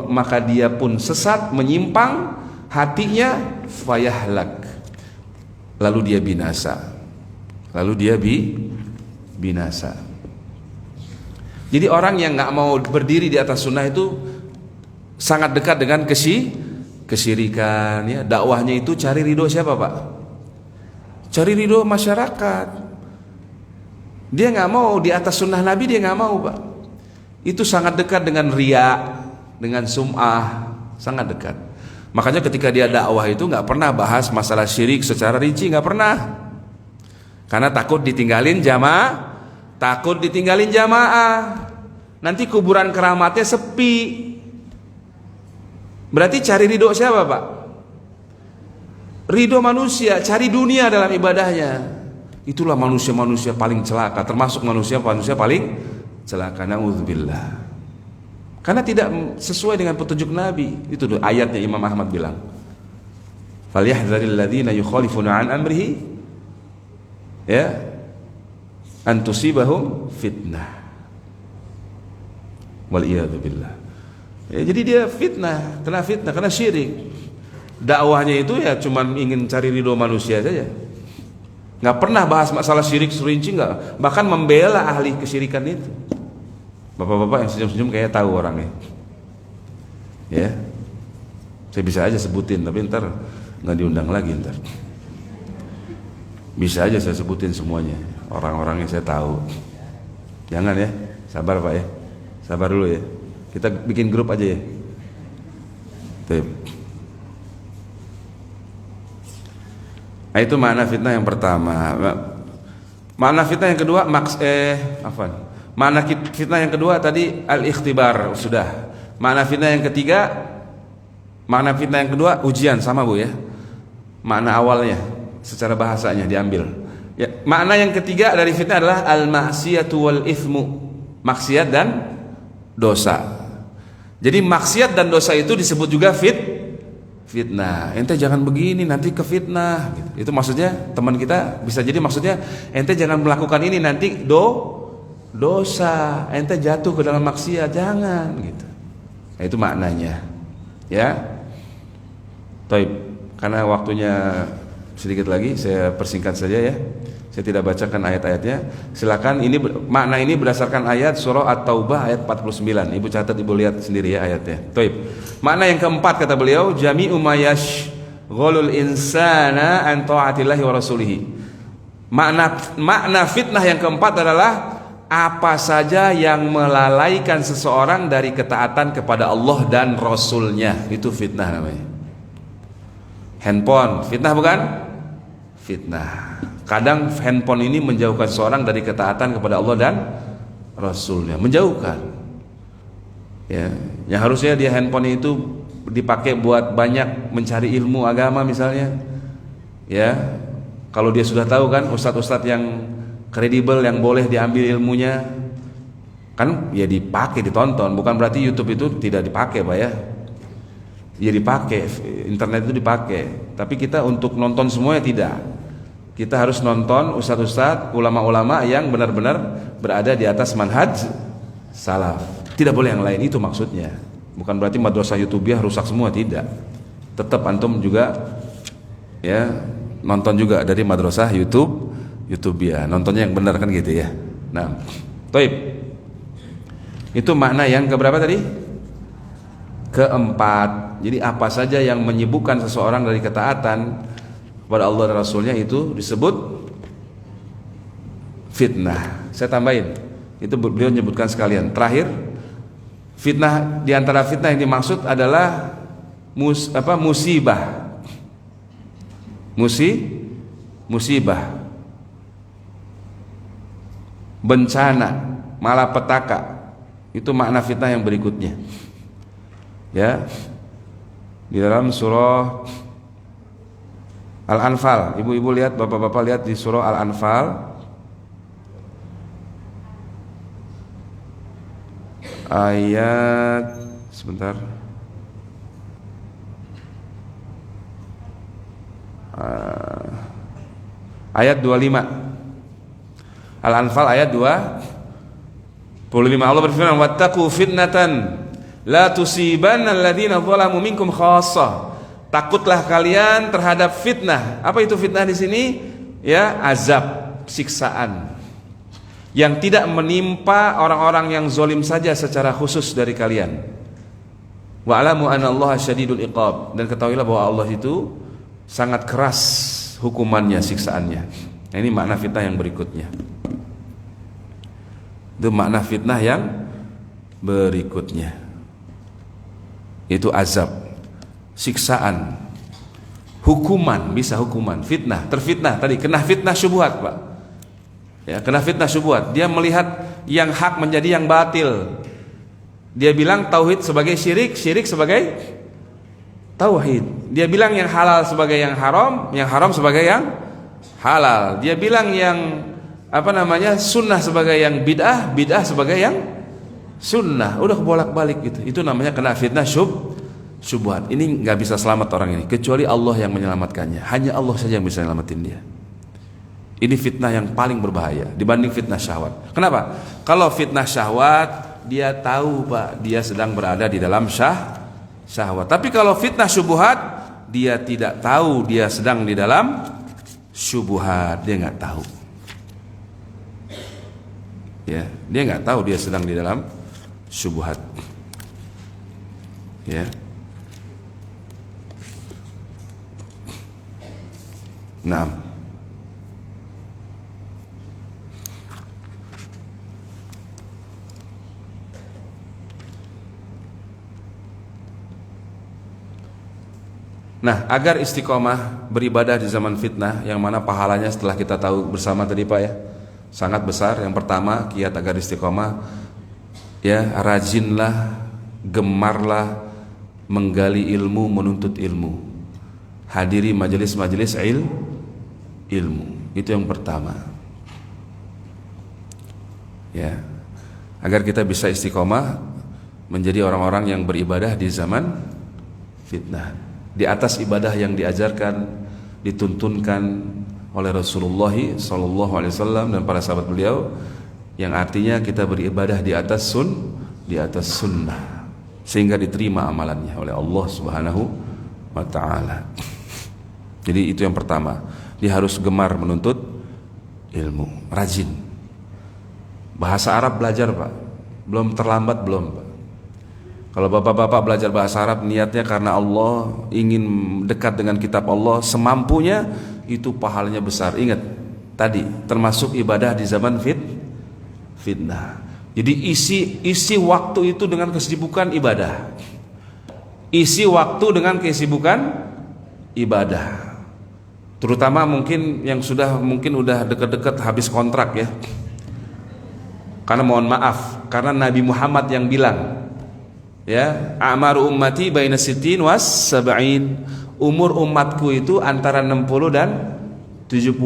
S2: maka dia pun sesat, menyimpang hatinya, fayahlak, lalu dia binasa. Jadi orang yang nggak mau berdiri di atas sunnah itu sangat dekat dengan kesyirikan ya. Dakwahnya itu cari ridho siapa Pak? Cari ridho masyarakat. Dia nggak mau di atas sunnah Nabi, dia nggak mau Pak. Itu sangat dekat dengan riya, dengan sum'ah, sangat dekat. Makanya ketika dia dakwah itu nggak pernah bahas masalah syirik secara rinci, nggak pernah. Karena takut ditinggalin jamaah. Nanti kuburan keramatnya sepi. Berarti cari ridho siapa Pak? Ridho manusia, cari dunia dalam ibadahnya. Itulah manusia paling celaka, termasuk manusia paling celaka, na'udzubillah. Karena tidak sesuai dengan petunjuk Nabi. Itu tuh ayatnya Imam Ahmad bilang, falyahdharil ladzina yukhalifuna an amrihi ya an tusibahum fitnah wal iyadu billah. Ya, jadi dia kena syirik. Dakwahnya itu ya cuman ingin cari ridho manusia saja. Nggak pernah bahas masalah syirik serinci, nggak. Bahkan membela ahli kesyirikan itu. Bapak-bapak yang senyum-senyum kayak tahu orangnya. Ya, saya bisa aja sebutin, tapi ntar nggak diundang lagi ntar. Bisa aja saya sebutin semuanya, orang-orang yang saya tahu. Jangan ya, sabar Pak ya, sabar dulu ya. Kita bikin grup aja ya. Nah itu makna fitnah yang pertama. Makna fitnah yang kedua makna fitnah yang kedua tadi al-ikhtibar sudah. Makna fitnah yang kedua ujian, sama Bu ya. Makna awalnya secara bahasanya diambil. Ya, makna yang ketiga dari fitnah adalah al-ma'siyatu wal ithmu. Maksiat dan dosa. Jadi maksiat dan dosa itu disebut juga fitnah. Ente jangan begini nanti ke fitnah gitu. Itu maksudnya teman kita bisa jadi maksudnya ente jangan melakukan ini nanti dosa, ente jatuh ke dalam maksiat, jangan gitu. Nah, itu maknanya. Ya. Taib. Karena waktunya sedikit lagi saya persingkat saja ya. Saya tidak bacakan ayat-ayatnya. Silakan, makna ini berdasarkan ayat surah At-Taubah ayat 49. Ibu catat, Ibu lihat sendiri ya ayatnya. Taib. Makna yang keempat kata beliau, jami'u mayashghalul insana an ta'atillahi wa rasulihi. Makna fitnah yang keempat adalah apa saja yang melalaikan seseorang dari ketaatan kepada Allah dan Rasulnya. Itu fitnah namanya. Handphone, fitnah bukan? Fitnah. Kadang handphone ini menjauhkan seorang dari ketaatan kepada Allah dan Rasulnya, menjauhkan. Ya, yang harusnya dia handphone itu dipakai buat banyak mencari ilmu agama misalnya. Ya, kalau dia sudah tahu kan ustadz-ustadz yang kredibel yang boleh diambil ilmunya, Kan ya dipakai, ditonton, bukan berarti YouTube itu tidak dipakai Pak ya. Ya dipakai, internet itu dipakai. Tapi kita untuk nonton semuanya tidak. Kita harus nonton ustadz-ustadz, ulama-ulama yang benar-benar berada di atas manhaj salaf. Tidak boleh yang lain, itu maksudnya. Bukan berarti madrasah YouTubiah rusak semua, tidak. Tetap antum juga ya nonton juga dari madrasah YouTubiah. Nontonnya yang benar kan gitu ya. Nah, taib. Itu makna yang keberapa tadi? Keempat. Jadi apa saja yang menyibukkan seseorang dari ketaatan kepada Allah dan Rasulnya itu disebut fitnah. Saya tambahin, itu beliau menyebutkan sekalian. Terakhir, fitnah, di antara fitnah yang dimaksud adalah musibah. Musibah. Bencana, malapetaka. Itu makna fitnah yang berikutnya. Ya. Di dalam surah Al-Anfal, ibu-ibu lihat, bapak-bapak lihat di surah Al-Anfal ayat sebentar. Ayat 25. Al-Anfal ayat 25. Allah berfirman, wattaqu fitnatan la tusibanna alladziina zalamu minkum khassah. Takutlah kalian terhadap fitnah. Apa itu fitnah di sini? Ya, azab, siksaan yang tidak menimpa orang-orang yang zalim saja secara khusus dari kalian. Wa'lamu anna Allaha syadidul iqab, dan ketahuilah bahwa Allah itu sangat keras hukumannya, siksaannya. Nah, ini makna fitnah yang berikutnya. Itu makna fitnah yang berikutnya. Itu azab, siksaan, hukuman, bisa hukuman, fitnah, terfitnah tadi, kena fitnah syubhat, Pak. Ya, kena fitnah syubhat. Dia melihat yang hak menjadi yang batil. Dia bilang tauhid sebagai syirik, syirik sebagai tauhid. Dia bilang yang halal sebagai yang haram sebagai yang halal. Dia bilang yang sunnah sebagai yang bid'ah, bid'ah sebagai yang sunnah. Udah bolak-balik gitu. Itu namanya kena fitnah syubhat. Ini nggak bisa selamat orang ini kecuali Allah yang menyelamatkannya. Hanya Allah saja yang bisa menyelamatin dia. Ini fitnah yang paling berbahaya dibanding fitnah syahwat. Kenapa? Kalau fitnah syahwat, dia tahu Pak, dia sedang berada di dalam syahwat. Tapi kalau fitnah syubhat, dia tidak tahu dia sedang di dalam syubhat. Dia nggak tahu. Ya, dia nggak tahu dia sedang di dalam syubhat. Ya. Nah. Nah, agar istiqomah beribadah di zaman fitnah, yang mana pahalanya setelah kita tahu bersama tadi Pak ya, sangat besar. Yang pertama, kiat agar istiqomah, ya, rajinlah, gemarlah menggali ilmu, menuntut ilmu, hadiri majelis-majelis ilmu. Itu yang pertama. Ya, agar kita bisa istiqomah menjadi orang-orang yang beribadah di zaman fitnah, di atas ibadah yang diajarkan, dituntunkan oleh Rasulullah SAW dan para sahabat beliau, yang artinya kita beribadah di atas sunnah, sehingga diterima amalannya oleh Allah Subhanahu wa Ta'ala. Jadi itu yang pertama, dia harus gemar menuntut ilmu, rajin. Bahasa Arab belajar Pak, belum terlambat belum Pak. Kalau bapak-bapak belajar bahasa Arab niatnya karena Allah, ingin dekat dengan kitab Allah semampunya, itu pahalanya besar. Ingat tadi, termasuk ibadah di zaman fitnah. Jadi isi waktu itu dengan kesibukan ibadah. Isi waktu dengan kesibukan ibadah. Terutama mungkin yang udah dekat-dekat habis kontrak ya. Karena mohon maaf, karena Nabi Muhammad yang bilang, ya, a'maru ummati baina sittin was sab'in. Umur umatku itu antara 60 dan 70.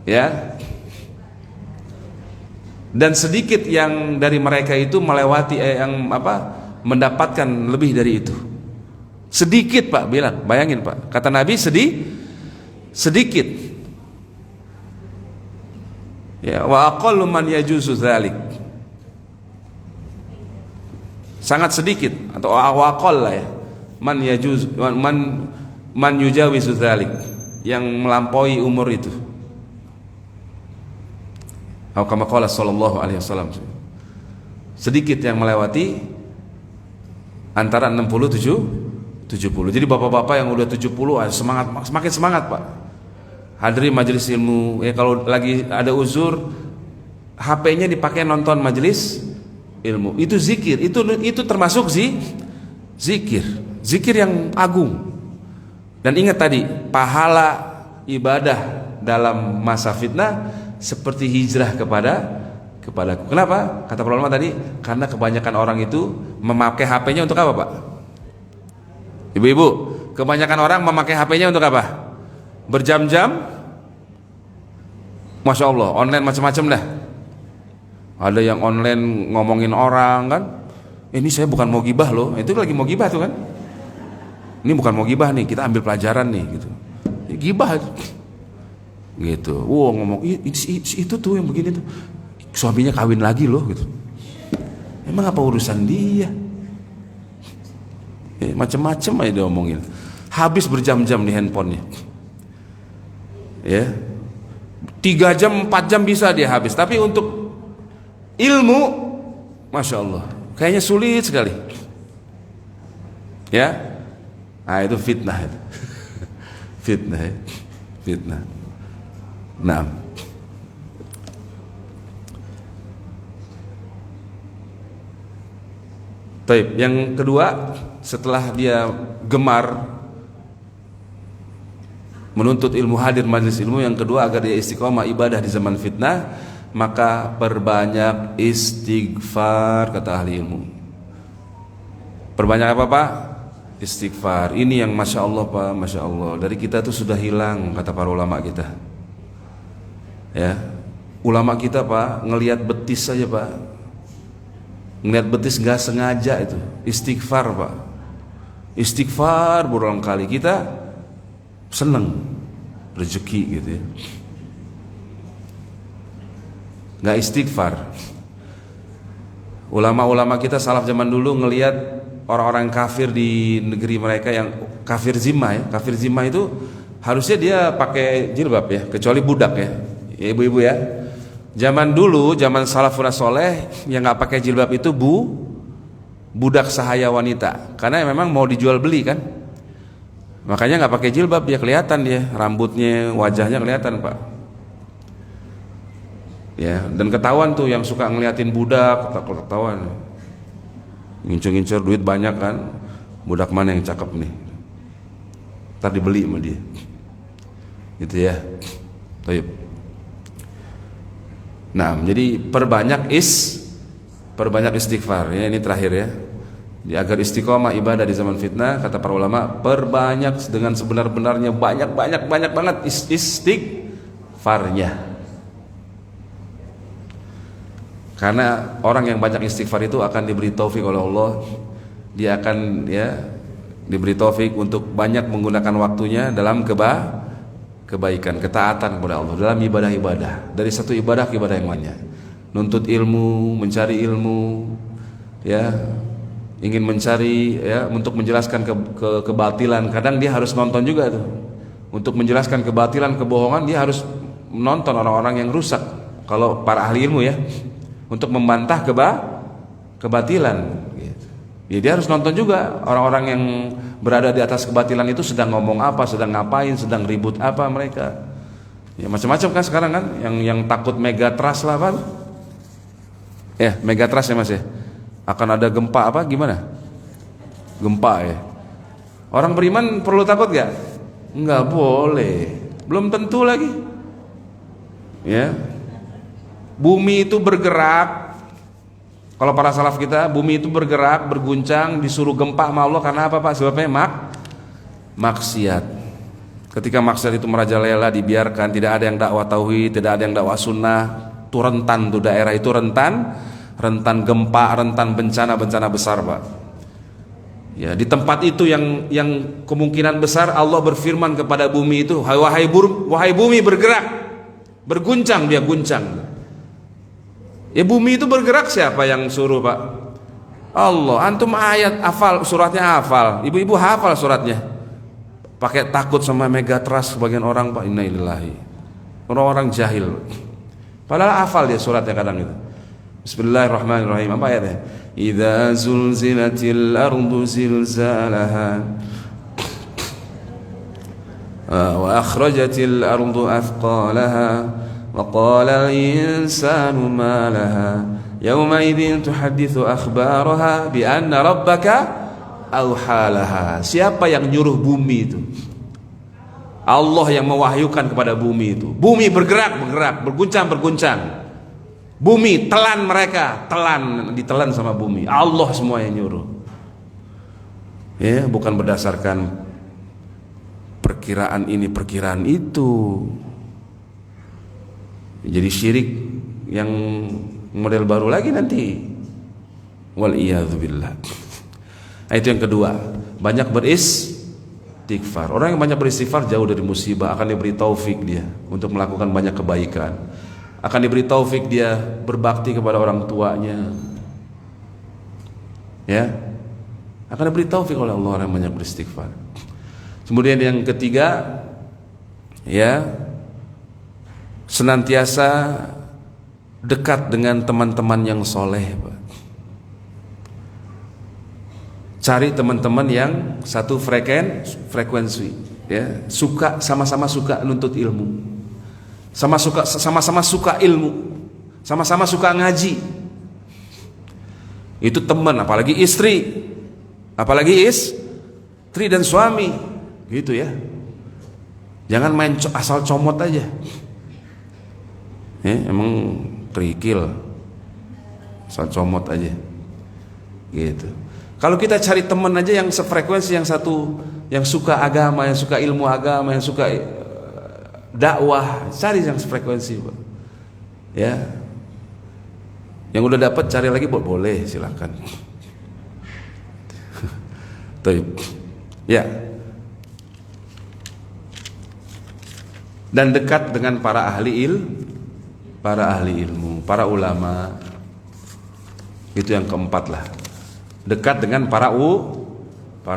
S2: Ya. Dan sedikit yang dari mereka itu melewati mendapatkan lebih dari itu. Sedikit Pak bilang, bayangin Pak, kata Nabi sedikit. Ya, wa aqallu man yajuzu dzalik. Sangat sedikit atau wa aqall lah ya. Man yajuz man yujawizu dzalik, yang melampaui umur itu. Atau kama qala sallallahu alaihi wasallam. Sedikit yang melewati antara 60 70. Jadi bapak-bapak yang udah 70 semangat, semakin semangat Pak. Hadiri majelis ilmu. Kalau lagi ada uzur, HP-nya dipakai nonton majelis ilmu. Itu zikir. Itu termasuk zikir. Zikir yang agung. Dan ingat tadi, pahala ibadah dalam masa fitnah seperti hijrah kepadaku. Kenapa? Kata para ulama tadi, karena kebanyakan orang itu memakai HP-nya untuk apa Pak? Ibu-ibu, kebanyakan orang memakai HP-nya untuk apa? Berjam-jam, Masya Allah, online macam-macam dah. Ada yang online ngomongin orang kan, ini saya bukan mau gibah loh, itu lagi mau gibah tuh kan. Ini bukan mau gibah nih, kita ambil pelajaran nih gitu. Gibah gitu. Wow, ngomong itu tuh yang begini tuh, suaminya kawin lagi loh gitu. Emang apa urusan dia? Macam-macam aja dia omongin. Habis berjam-jam di handphonenya. Ya, 3 jam 4 jam bisa dia habis. Tapi untuk ilmu, Masya Allah, kayaknya sulit sekali. Ya, nah itu fitnah. Fitnah, ya. Fitnah. Nah, taib. Yang kedua, setelah dia gemar menuntut ilmu, hadir majelis ilmu, yang kedua agar dia istiqomah ibadah di zaman fitnah, maka perbanyak istighfar, kata ahli ilmu. Perbanyak apa Pak? Istighfar. Ini yang Masya Allah Pak, Masya Allah, dari kita tuh sudah hilang, kata para ulama kita. Ya, ulama kita Pak, ngelihat betis saja Pak, ngelihat betis nggak sengaja itu istighfar Pak. Istighfar berulang kali, kita seneng rezeki gitu ya. Nggak istighfar. Ulama-ulama kita salaf zaman dulu ngelihat orang-orang kafir di negeri mereka yang kafir zimah ya. Kafir zimah itu harusnya dia pakai jilbab ya, kecuali budak ya. Ya ibu-ibu ya. Zaman dulu, zaman salafun soleh, yang nggak pakai jilbab itu budak sahaya wanita, karena memang mau dijual beli kan. Makanya nggak pakai jilbab, dia kelihatan, dia rambutnya, wajahnya kelihatan Pak. Ya, dan ketahuan tuh yang suka ngeliatin budak, ketahuan. Ngincer-ngincer duit banyak kan, budak mana yang cakep nih, ntar dibeli sama dia. Gitu ya. Baik. Nah, jadi perbanyak istighfar ya, ini terakhir ya. Agar istiqomah ibadah di zaman fitnah, kata para ulama, perbanyak dengan sebenar-benarnya, banyak banget istighfarnya. Karena orang yang banyak istighfar itu akan diberi taufik oleh Allah. Dia akan diberi taufik untuk banyak menggunakan waktunya dalam kebaikan, ketaatan kepada Allah, dalam ibadah-ibadah, dari satu ibadah ke ibadah yang lainnya. Nuntut ilmu, mencari ilmu, ya, ingin mencari ya untuk menjelaskan kebatilan. Kadang dia harus nonton juga tuh. Untuk menjelaskan kebatilan, kebohongan, dia harus menonton orang-orang yang rusak. Kalau para ahli ilmu ya, untuk membantah kebatilan. Ya, dia harus nonton juga orang-orang yang berada di atas kebatilan itu sedang ngomong apa, sedang ngapain, sedang ribut apa mereka. Ya macam-macam kan sekarang kan, yang takut megatrust lah kan. Ya, megatrust ya Mas ya. Akan ada gempa apa gimana? Gempa ya. Orang beriman perlu takut gak? Enggak boleh. Belum tentu lagi. Ya. Bumi itu bergerak. Kalau para salaf kita, bumi itu bergerak, berguncang, disuruh gempa sama Allah karena apa Pak? Sebabnya maksiat. Ketika maksiat itu merajalela, dibiarkan, tidak ada yang dakwah tauhid, tidak ada yang dakwah sunnah, Tuh rentan, tuh daerah itu rentan gempa, rentan bencana besar, Pak. Ya, di tempat itu yang kemungkinan besar Allah berfirman kepada bumi itu, wahai bumi bergerak, berguncang, dia guncang. Ya, bumi itu bergerak, siapa yang suruh, Pak? Allah. Antum ayat hafal, suratnya hafal, ibu-ibu hafal suratnya, pakai takut sama megatrust sebagian orang, Pak. Innalillahi, orang-orang jahil, padahal hafal dia suratnya kadang itu. Bismillahirrahmanirrahim. Apa ayatnya? Idza zulzilatil ardu zilzalaha wa akhrajatil ardu athqalaha wa qala al-insanu ma laha yawma idzin tuhadditsu akhbaraha bi anna rabbaka awhalaha. Siapa yang nyuruh bumi itu? Allah yang mewahyukan kepada bumi itu. Bumi bergerak, berguncang. Bumi telan mereka, ditelan sama bumi. Allah semua yang nyuruh. Ya, bukan berdasarkan perkiraan ini, perkiraan itu. Jadi syirik yang model baru lagi nanti. Wal iyadzubillah. Nah, itu yang kedua, banyak beristighfar. Orang yang banyak beristighfar jauh dari musibah, akan diberi taufik dia untuk melakukan banyak kebaikan. Akan diberi taufik dia berbakti kepada orang tuanya. Ya. Akan diberi taufik oleh Allah orang yang banyak beristighfar. Kemudian yang ketiga, ya, senantiasa dekat dengan teman-teman yang soleh, Pak. Cari teman-teman yang satu frekuensi, ya, sama-sama suka nuntut ilmu. Sama-sama suka ilmu, sama-sama suka ngaji. Itu teman, apalagi istri dan suami, gitu ya. Jangan main asal comot aja. Ya, emang kerikil, asal comot aja, gitu. Kalau kita cari teman aja yang sefrekuensi, yang satu, yang suka agama, yang suka ilmu agama, yang suka dakwah, cari yang frekuensi, Pak. Ya, yang udah dapat cari lagi, boleh, silakan. Ya, dan dekat dengan para ahli ilmu, para ulama. Itu yang keempat lah. Dekat dengan para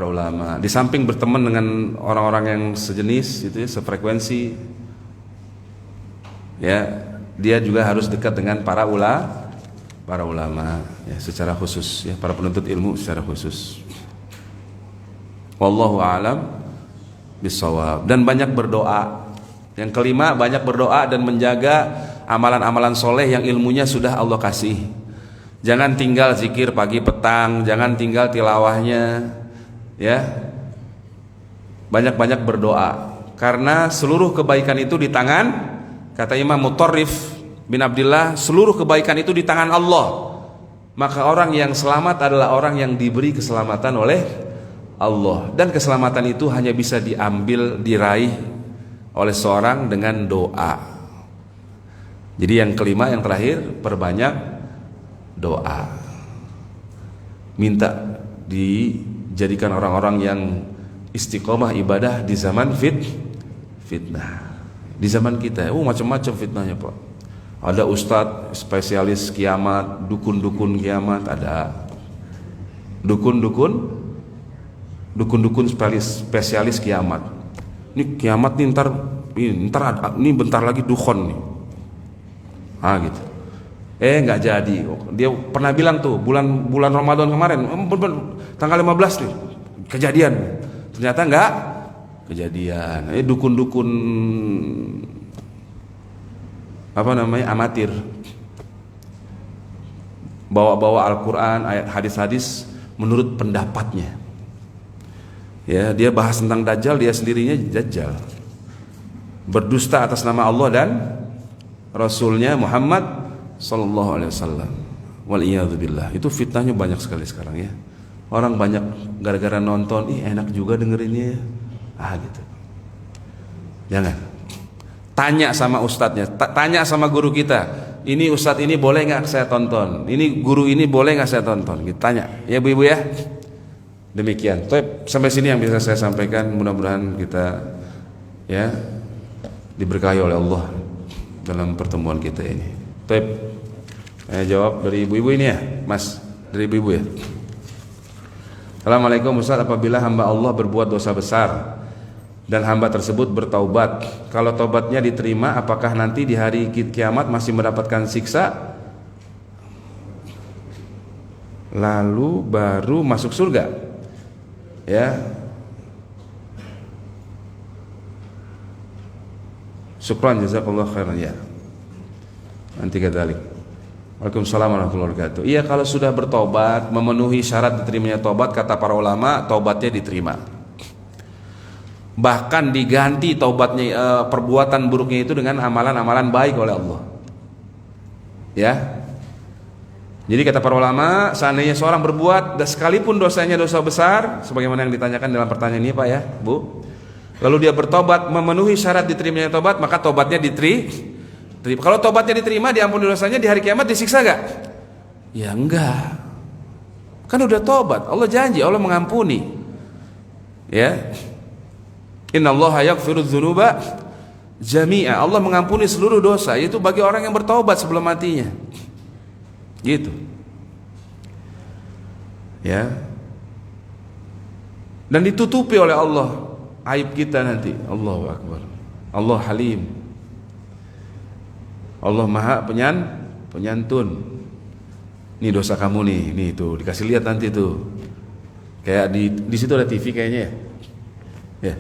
S2: ulama. Di samping berteman dengan orang-orang yang sejenis, itu ya, sefrekuensi. Ya, dia juga harus dekat dengan para ulama, ya, secara khusus, ya, para penuntut ilmu secara khusus. Wallahu a'lam bishawab. Dan banyak berdoa. Yang kelima, banyak berdoa dan menjaga amalan-amalan soleh yang ilmunya sudah Allah kasih. Jangan tinggal zikir pagi petang, jangan tinggal tilawahnya, ya. Banyak-banyak berdoa, karena seluruh kebaikan itu di tangan, kata Imam Mutarrif bin Abdillah, seluruh kebaikan itu di tangan Allah. Maka orang yang selamat adalah orang yang diberi keselamatan oleh Allah. Dan keselamatan itu hanya bisa diraih oleh seorang dengan doa. Jadi yang kelima, yang terakhir, perbanyak doa. Minta dijadikan orang-orang yang istiqomah ibadah di zaman fitnah. Di zaman kita, macam-macam fitnahnya, Pak. Ada ustadz spesialis kiamat, dukun-dukun kiamat, ada dukun-dukun spesialis kiamat. Ini kiamat nih ini bentar lagi dukun nih. Gitu. Nggak jadi. Dia pernah bilang tuh bulan Ramadan kemarin, tanggal 15 nih kejadian. Ternyata enggak kejadian. Dukun-dukun amatir. Bawa-bawa Al-Qur'an, ayat hadis-hadis menurut pendapatnya. Ya, dia bahas tentang Dajjal, dia sendirinya Dajjal. Berdusta atas nama Allah dan Rasulnya Muhammad sallallahu alaihi wasallam. Wal iyadzubillah. Itu fitnahnya banyak sekali sekarang, ya. Orang banyak gara-gara nonton, enak juga dengerinnya, ya. Gitu. Jangan. Tanya sama ustadznya, tanya sama guru kita. ini ustadz ini boleh nggak saya tonton, ini guru ini boleh nggak saya tonton, kita tanya ya bu ibu ya. Demikian. Sampai sini yang bisa saya sampaikan, mudah-mudahan kita ya diberkahi oleh Allah dalam pertemuan kita ini. Saya jawab dari ibu-ibu ini ya, Mas, dari ibu-ibu ya. Assalamualaikum Ustaz, apabila hamba Allah berbuat dosa besar dan hamba tersebut bertaubat, kalau taubatnya diterima, apakah nanti di hari kiamat masih mendapatkan siksa lalu baru masuk surga? Ya. Syukran jazakallahu khairan ya. Nanti kadzalik. Waalaikumsalam warahmatullahi wabarakatuh. Iya, kalau sudah bertobat, memenuhi syarat diterimanya tobat, kata para ulama, tobatnya diterima. Bahkan diganti tobatnya, perbuatan buruknya itu dengan amalan-amalan baik oleh Allah. Ya. Jadi kata para ulama, seandainya seorang berbuat sekalipun dosanya dosa besar, sebagaimana yang ditanyakan dalam pertanyaan ini Pak ya, Bu. Lalu dia bertobat, memenuhi syarat diterimanya tobat, maka tobatnya diterima. Kalau tobatnya diterima, diampuni dosanya, di hari kiamat disiksa gak? Ya enggak. Kan udah tobat, Allah janji, Allah mengampuni. Ya. Innallaha yaghfiru dzunuba jami'a. Allah mengampuni seluruh dosa, itu bagi orang yang bertobat sebelum matinya. Gitu. Ya. Dan ditutupi oleh Allah aib kita nanti. Allahu Akbar. Allah Halim. Allah Maha penyantun. Ini dosa kamu nih tuh dikasih lihat nanti tuh. Kayak di situ ada TV kayaknya ya. Ya.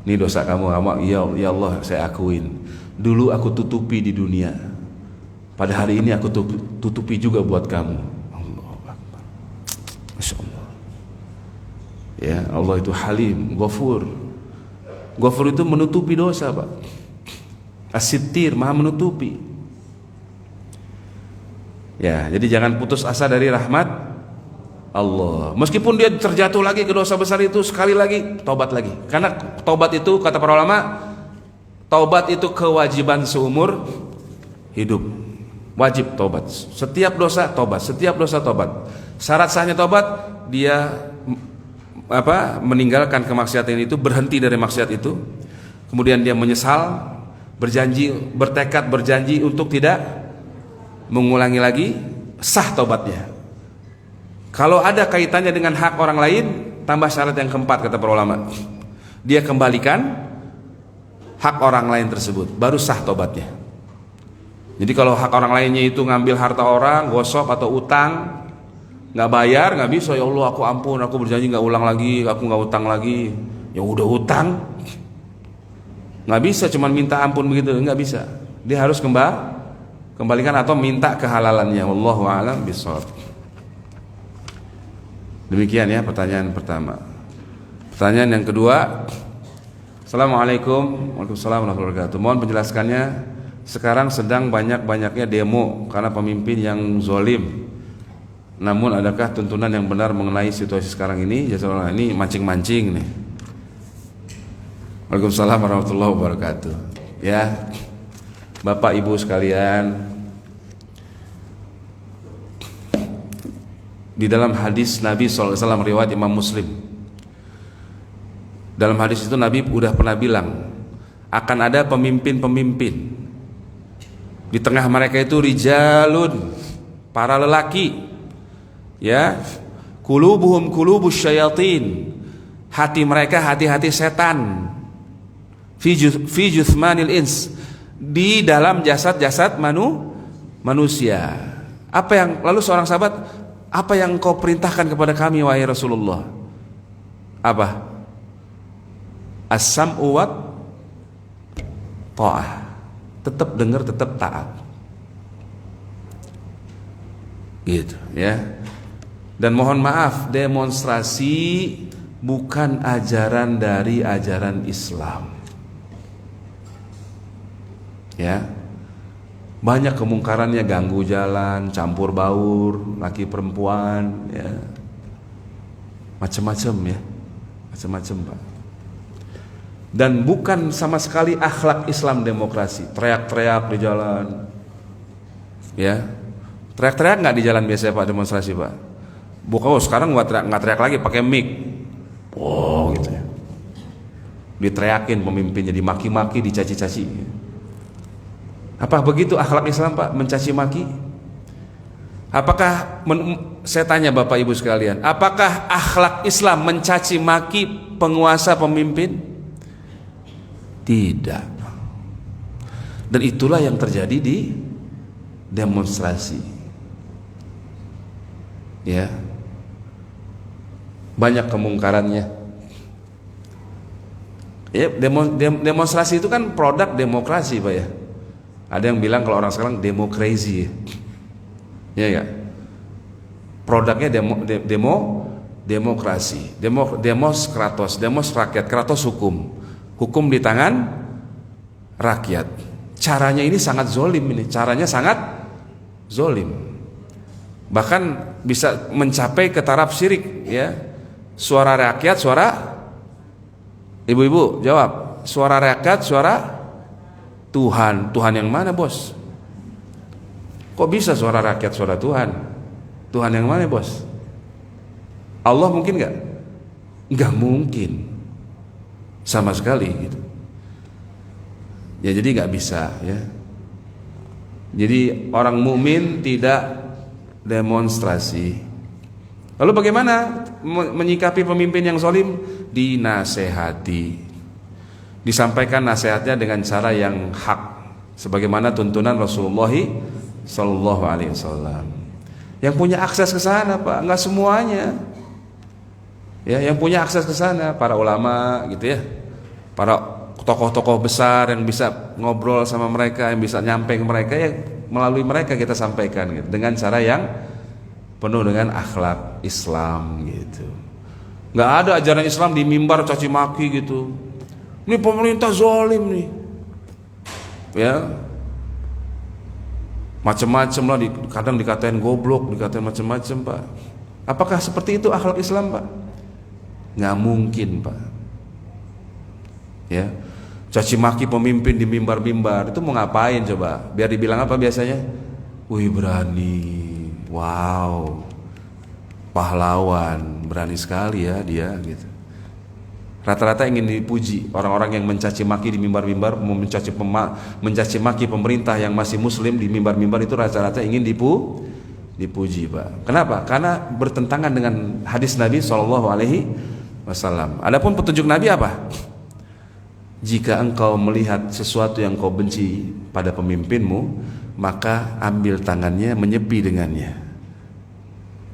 S2: Ini dosa kamu, ya Allah saya akuin. Dulu aku tutupi di dunia. Pada hari ini aku tutupi juga buat kamu. Allahu Akbar. Masya Allah. Ya, Allah itu Halim, Ghafur. Ghafur itu menutupi dosa, Pak. As-Sittir, Maha menutupi. Ya, jadi jangan putus asa dari rahmat Allah. Meskipun dia terjatuh lagi ke dosa besar itu, sekali lagi taubat lagi. Karena taubat itu kata para ulama, taubat itu kewajiban seumur hidup. Wajib taubat. Setiap dosa taubat, setiap dosa taubat. Syarat sahnya taubat, dia meninggalkan kemaksiatan itu, berhenti dari maksiat itu. Kemudian dia menyesal, bertekad berjanji untuk tidak mengulangi lagi, sah taubatnya. Kalau ada kaitannya dengan hak orang lain, tambah syarat yang keempat kata para ulama. Dia kembalikan hak orang lain tersebut, baru sah taubatnya. Jadi kalau hak orang lainnya itu ngambil harta orang, gosok atau utang, nggak bayar, nggak bisa. Ya Allah, aku ampun, aku berjanji nggak ulang lagi, aku nggak utang lagi. Ya udah utang. Nggak bisa cuman minta ampun begitu, nggak bisa. Dia harus kembalikan atau minta kehalalannya. Wallahu a'lam bishawab. Demikian ya pertanyaan pertama. Pertanyaan yang kedua. Assalamualaikum. Waalaikumsalam warahmatullahi wabarakatuh. Mohon penjelasannya. Sekarang sedang banyak-banyaknya demo karena pemimpin yang zolim. Namun adakah tuntunan yang benar mengenai situasi sekarang ini? Jazakallah, ini mancing-mancing nih. Waalaikumsalam warahmatullahi wabarakatuh. Ya, Bapak Ibu sekalian, di dalam hadis Nabi SAW riwayat Imam Muslim, dalam hadis itu Nabi udah pernah bilang akan ada pemimpin-pemimpin. Di tengah mereka itu rijalun, para lelaki, ya, qulubuhum qulubus syayatin, hati mereka hati-hati setan. Fi juthmanil ins, di dalam jasad-jasad manusia. Lalu seorang sahabat, apa yang kau perintahkan kepada kami wahai Rasulullah? Apa? As-sam'u wa ta'ah. Tetap dengar, tetap taat. Gitu ya. Dan mohon maaf, demonstrasi bukan ajaran dari ajaran Islam. Ya, banyak kemungkarannya, ganggu jalan, campur baur, laki perempuan, ya, macam-macam ya, macam-macam Pak. Dan bukan sama sekali akhlak Islam demokrasi, teriak-teriak di jalan, Ya, teriak-teriak nggak di jalan biasa Pak demonstrasi Pak? Bukan, sekarang nggak teriak lagi, pakai mic. Oh gitu ya. Diteriakin pemimpinnya, dimaki-maki, dicaci-caci. Apa begitu akhlak Islam Pak, mencaci maki? Apakah saya tanya Bapak Ibu sekalian, apakah akhlak Islam mencaci maki penguasa pemimpin? Tidak. Dan itulah yang terjadi di demonstrasi. Ya. Banyak kemungkarannya. Ya, demonstrasi itu kan produk demokrasi Pak ya. Ada yang bilang kalau orang sekarang demokrasi. Ya enggak? Produknya demokrasi. Demos kratos, demos rakyat, kratos hukum. Hukum di tangan rakyat. Caranya ini sangat zolim ini. Caranya sangat zolim. Bahkan bisa mencapai ke taraf syirik ya. Suara rakyat, suara ibu-ibu jawab. Suara rakyat, suara Tuhan. Tuhan yang mana bos? Kok bisa suara rakyat suara Tuhan? Tuhan yang mana bos? Allah mungkin nggak? Nggak mungkin sama sekali gitu. Ya jadi nggak bisa ya. Jadi orang mukmin tidak demonstrasi. Lalu bagaimana menyikapi pemimpin yang zalim? Dinasehati. Disampaikan nasihatnya dengan cara yang hak, sebagaimana tuntunan Rasulullah Sallallahu Alaihi Wasallam. Yang punya akses ke sana Pak, nggak semuanya. Ya, yang punya akses ke sana para ulama gitu ya, para tokoh-tokoh besar yang bisa ngobrol sama mereka, yang bisa nyampe ke mereka ya, melalui mereka kita sampaikan gitu, dengan cara yang penuh dengan akhlak Islam gitu. Nggak ada ajaran Islam di mimbar caci maki gitu. Ini pemerintah zalim nih, ya macam-macam lah, kadang dikatain goblok, dikatain macam-macam Pak. Apakah seperti itu akhlak Islam Pak? Nggak mungkin Pak. Ya, caci maki pemimpin di mimbar-mimbar itu mau ngapain coba? Biar dibilang apa biasanya? Wih berani, wow, pahlawan, berani sekali ya dia gitu. Rata-rata ingin dipuji. Orang-orang yang mencaci maki di mimbar-mimbar, mencaci maki pemerintah yang masih muslim di mimbar-mimbar itu rata-rata ingin dipuji Pak. Kenapa? Karena bertentangan dengan hadis Nabi SAW. Adapun petunjuk Nabi apa? Jika engkau melihat sesuatu yang kau benci pada pemimpinmu, maka ambil tangannya, menyepi dengannya.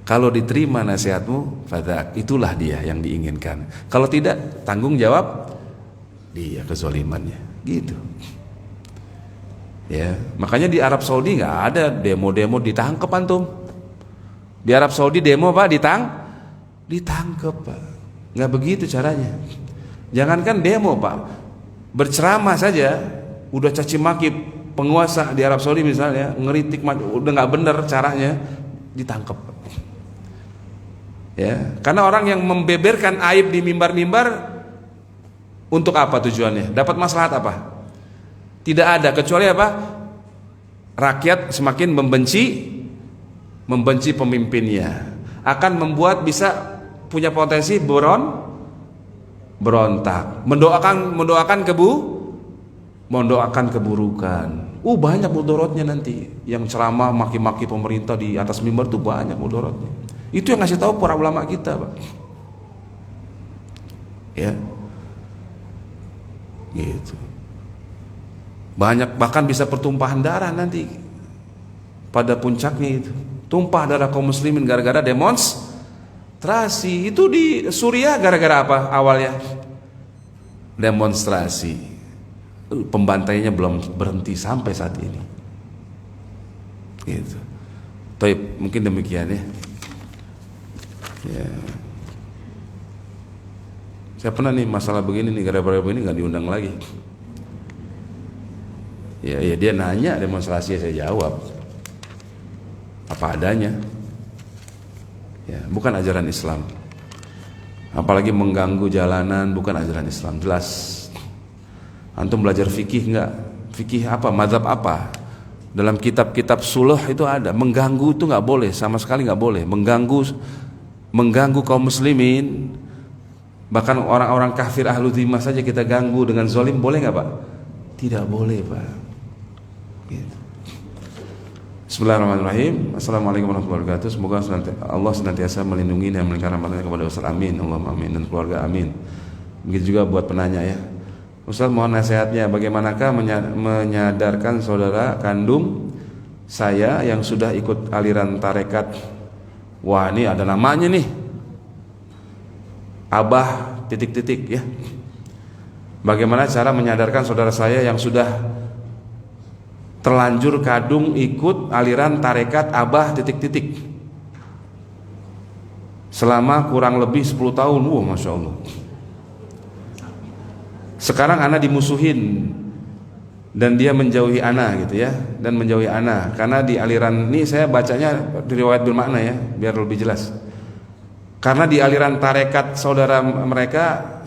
S2: Kalau diterima nasihatmu, fadak, itulah dia yang diinginkan. Kalau tidak, tanggung jawab dia kezalimannya. Gitu. Ya, makanya di Arab Saudi nggak ada demo-demo ditangkep antum. Di Arab Saudi demo Pak ditangkep Pak. Nggak begitu caranya. Jangankan demo Pak, berceramah saja udah caci maki penguasa di Arab Saudi misalnya, ngeritik udah nggak bener caranya, ditangkep. Ya, karena orang yang membeberkan aib di mimbar-mimbar untuk apa tujuannya? Dapat maslahat apa? Tidak ada, kecuali apa? Rakyat semakin membenci pemimpinnya, akan membuat bisa punya potensi berontak, mendoakan keburukan. Banyak mudorotnya nanti. Yang ceramah maki-maki pemerintah di atas mimbar tuh banyak mudorotnya. Itu yang ngasih tahu para ulama kita Pak. Ya, gitu. Banyak, bahkan bisa pertumpahan darah nanti pada puncaknya itu. Tumpah darah kaum muslimin gara-gara demonstrasi. Itu di Suriah gara-gara apa awalnya? Demonstrasi. Pembantaiannya belum berhenti sampai saat ini. Gitu. Tapi mungkin demikian ya. Ya. Saya pernah nih masalah begini nih, gara-gara begini nggak diundang lagi. Ya dia nanya demonstrasi, saya jawab apa adanya. Ya, bukan ajaran Islam. Apalagi mengganggu jalanan, bukan ajaran Islam. Jelas. Antum belajar fikih nggak? Fikih apa? Mazhab apa? Dalam kitab-kitab suluh itu ada, mengganggu itu nggak boleh, sama sekali nggak boleh. Mengganggu kaum muslimin, bahkan orang-orang kafir ahlu dhimah saja kita ganggu dengan zalim, boleh nggak Pak? Tidak boleh Pak. Gitu. Bismillahirrahmanirrahim. Assalamualaikum warahmatullahi wabarakatuh. Semoga Allah senantiasa melindungi dan memberikan rahmatnya kepada Ustaz, amin, Allahumma amin, dan keluarga, amin. Begitu juga buat penanya ya. Ustaz, mohon nasihatnya, bagaimanakah menyadarkan saudara kandung saya yang sudah ikut aliran tarekat. Wah, ini ada namanya nih, Abah titik-titik ya. Bagaimana cara menyadarkan saudara saya yang sudah terlanjur kadung ikut aliran tarekat Abah titik-titik selama kurang lebih 10 tahun. Wah, Masya Allah. Sekarang ana dimusuhin dan dia menjauhi ana gitu ya, dan menjauhi ana karena di aliran ini, saya bacanya di riwayat bil makna ya biar lebih jelas. Karena di aliran tarekat saudara mereka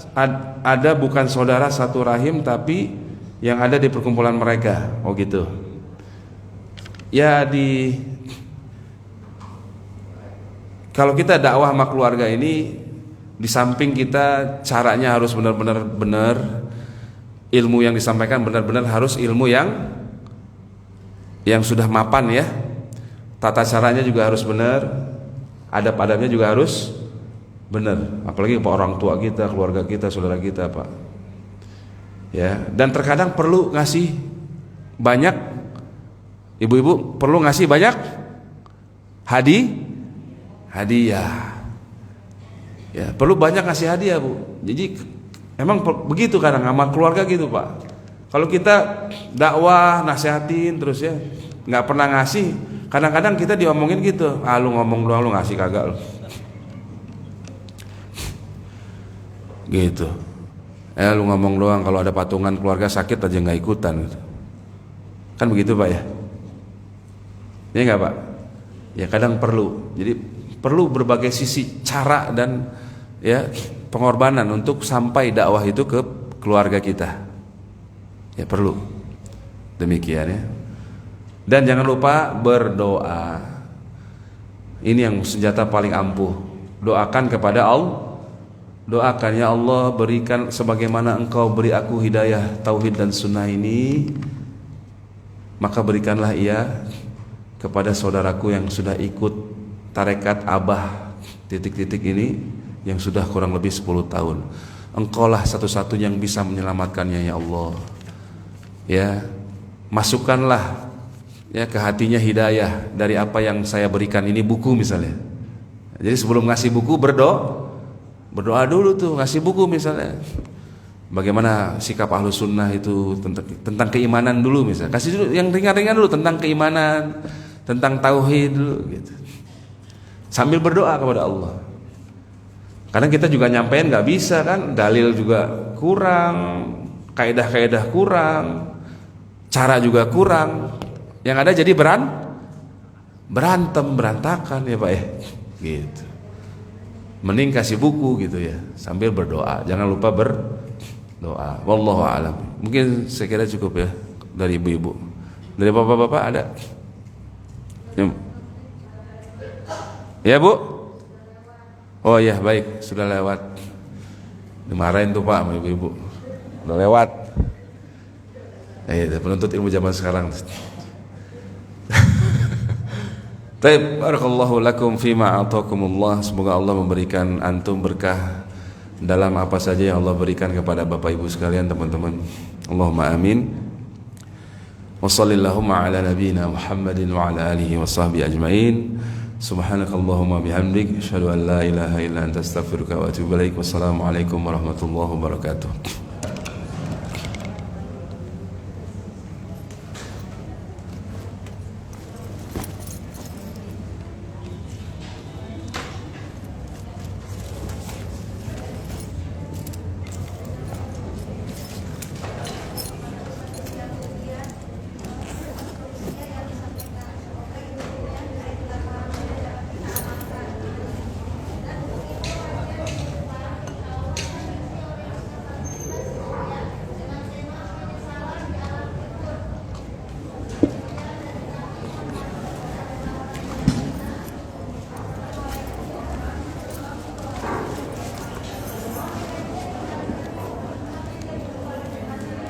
S2: ada bukan saudara satu rahim, tapi yang ada di perkumpulan mereka. Oh gitu. Ya, kalau kita dakwah sama keluarga ini, di samping kita caranya harus benar-benar ilmu yang disampaikan benar-benar harus ilmu yang sudah mapan ya. Tata caranya juga harus benar, adab-adabnya juga harus benar. Apalagi Pak, orang tua kita, keluarga kita, saudara kita Pak. Ya, dan terkadang perlu ngasih banyak, ibu-ibu perlu ngasih banyak hadiah. Ya, perlu banyak ngasih hadiah Bu. Jadi emang begitu kadang sama keluarga gitu Pak. Kalau kita dakwah nasihatin terus ya, nggak pernah ngasih, kadang-kadang kita diomongin gitu, lu ngomong doang, lu ngasih kagak lu. Gitu. Lu ngomong doang, kalau ada patungan keluarga sakit aja nggak ikutan. Kan begitu Pak ya? Ya nggak Pak? Ya kadang perlu. Jadi perlu berbagai sisi cara dan ya pengorbanan untuk sampai dakwah itu ke keluarga kita. Ya perlu. Demikian ya. Dan jangan lupa berdoa. Ini yang senjata paling ampuh. Doakan kepada Allah. Doakan, ya Allah, berikan sebagaimana Engkau beri aku hidayah tauhid dan sunnah ini, maka berikanlah ia kepada saudaraku yang sudah ikut tarekat Abah titik-titik ini yang sudah kurang lebih 10 tahun. Engkaulah satu-satunya yang bisa menyelamatkannya ya Allah. Ya, masukkanlah ya ke hatinya hidayah dari apa yang saya berikan ini, buku misalnya. Jadi sebelum ngasih buku berdoa dulu tuh, ngasih buku misalnya. Bagaimana sikap ahlu sunnah itu tentang keimanan dulu misalnya. Kasih dulu yang ringan-ringan dulu tentang keimanan, tentang tauhid dulu gitu. Sambil berdoa kepada Allah. Karena kita juga nyampein nggak bisa kan, dalil juga kurang, kaidah-kaidah kurang, cara juga kurang. Yang ada jadi berantem, berantakan ya Pak ya. Gitu. Mending kasih buku gitu ya, sambil berdoa. Jangan lupa berdoa. Wallahu a'lam. Mungkin saya kira cukup ya dari ibu-ibu. Dari bapak-bapak ada? Ya Bu? Oh ya baik, sudah lewat. Dimarahin tuh Pak sama ibu-ibu. Udah lewat. Penuntut ilmu zaman sekarang. Taib, barakallahu lakum fima atakumullah. Semoga Allah memberikan antum berkah dalam apa saja yang Allah berikan kepada Bapak Ibu sekalian, teman-teman. Allahumma amin. Wa sallallahu ala nabiyyina Muhammadin wa ala alihi wa sahbihi ajmain. Subhanakallahumma bihamdik, asyhadu an la ilaha illa anta astaghfiruka wa atubu ilaik. Wassalamu alaikum warahmatullahi wabarakatuh.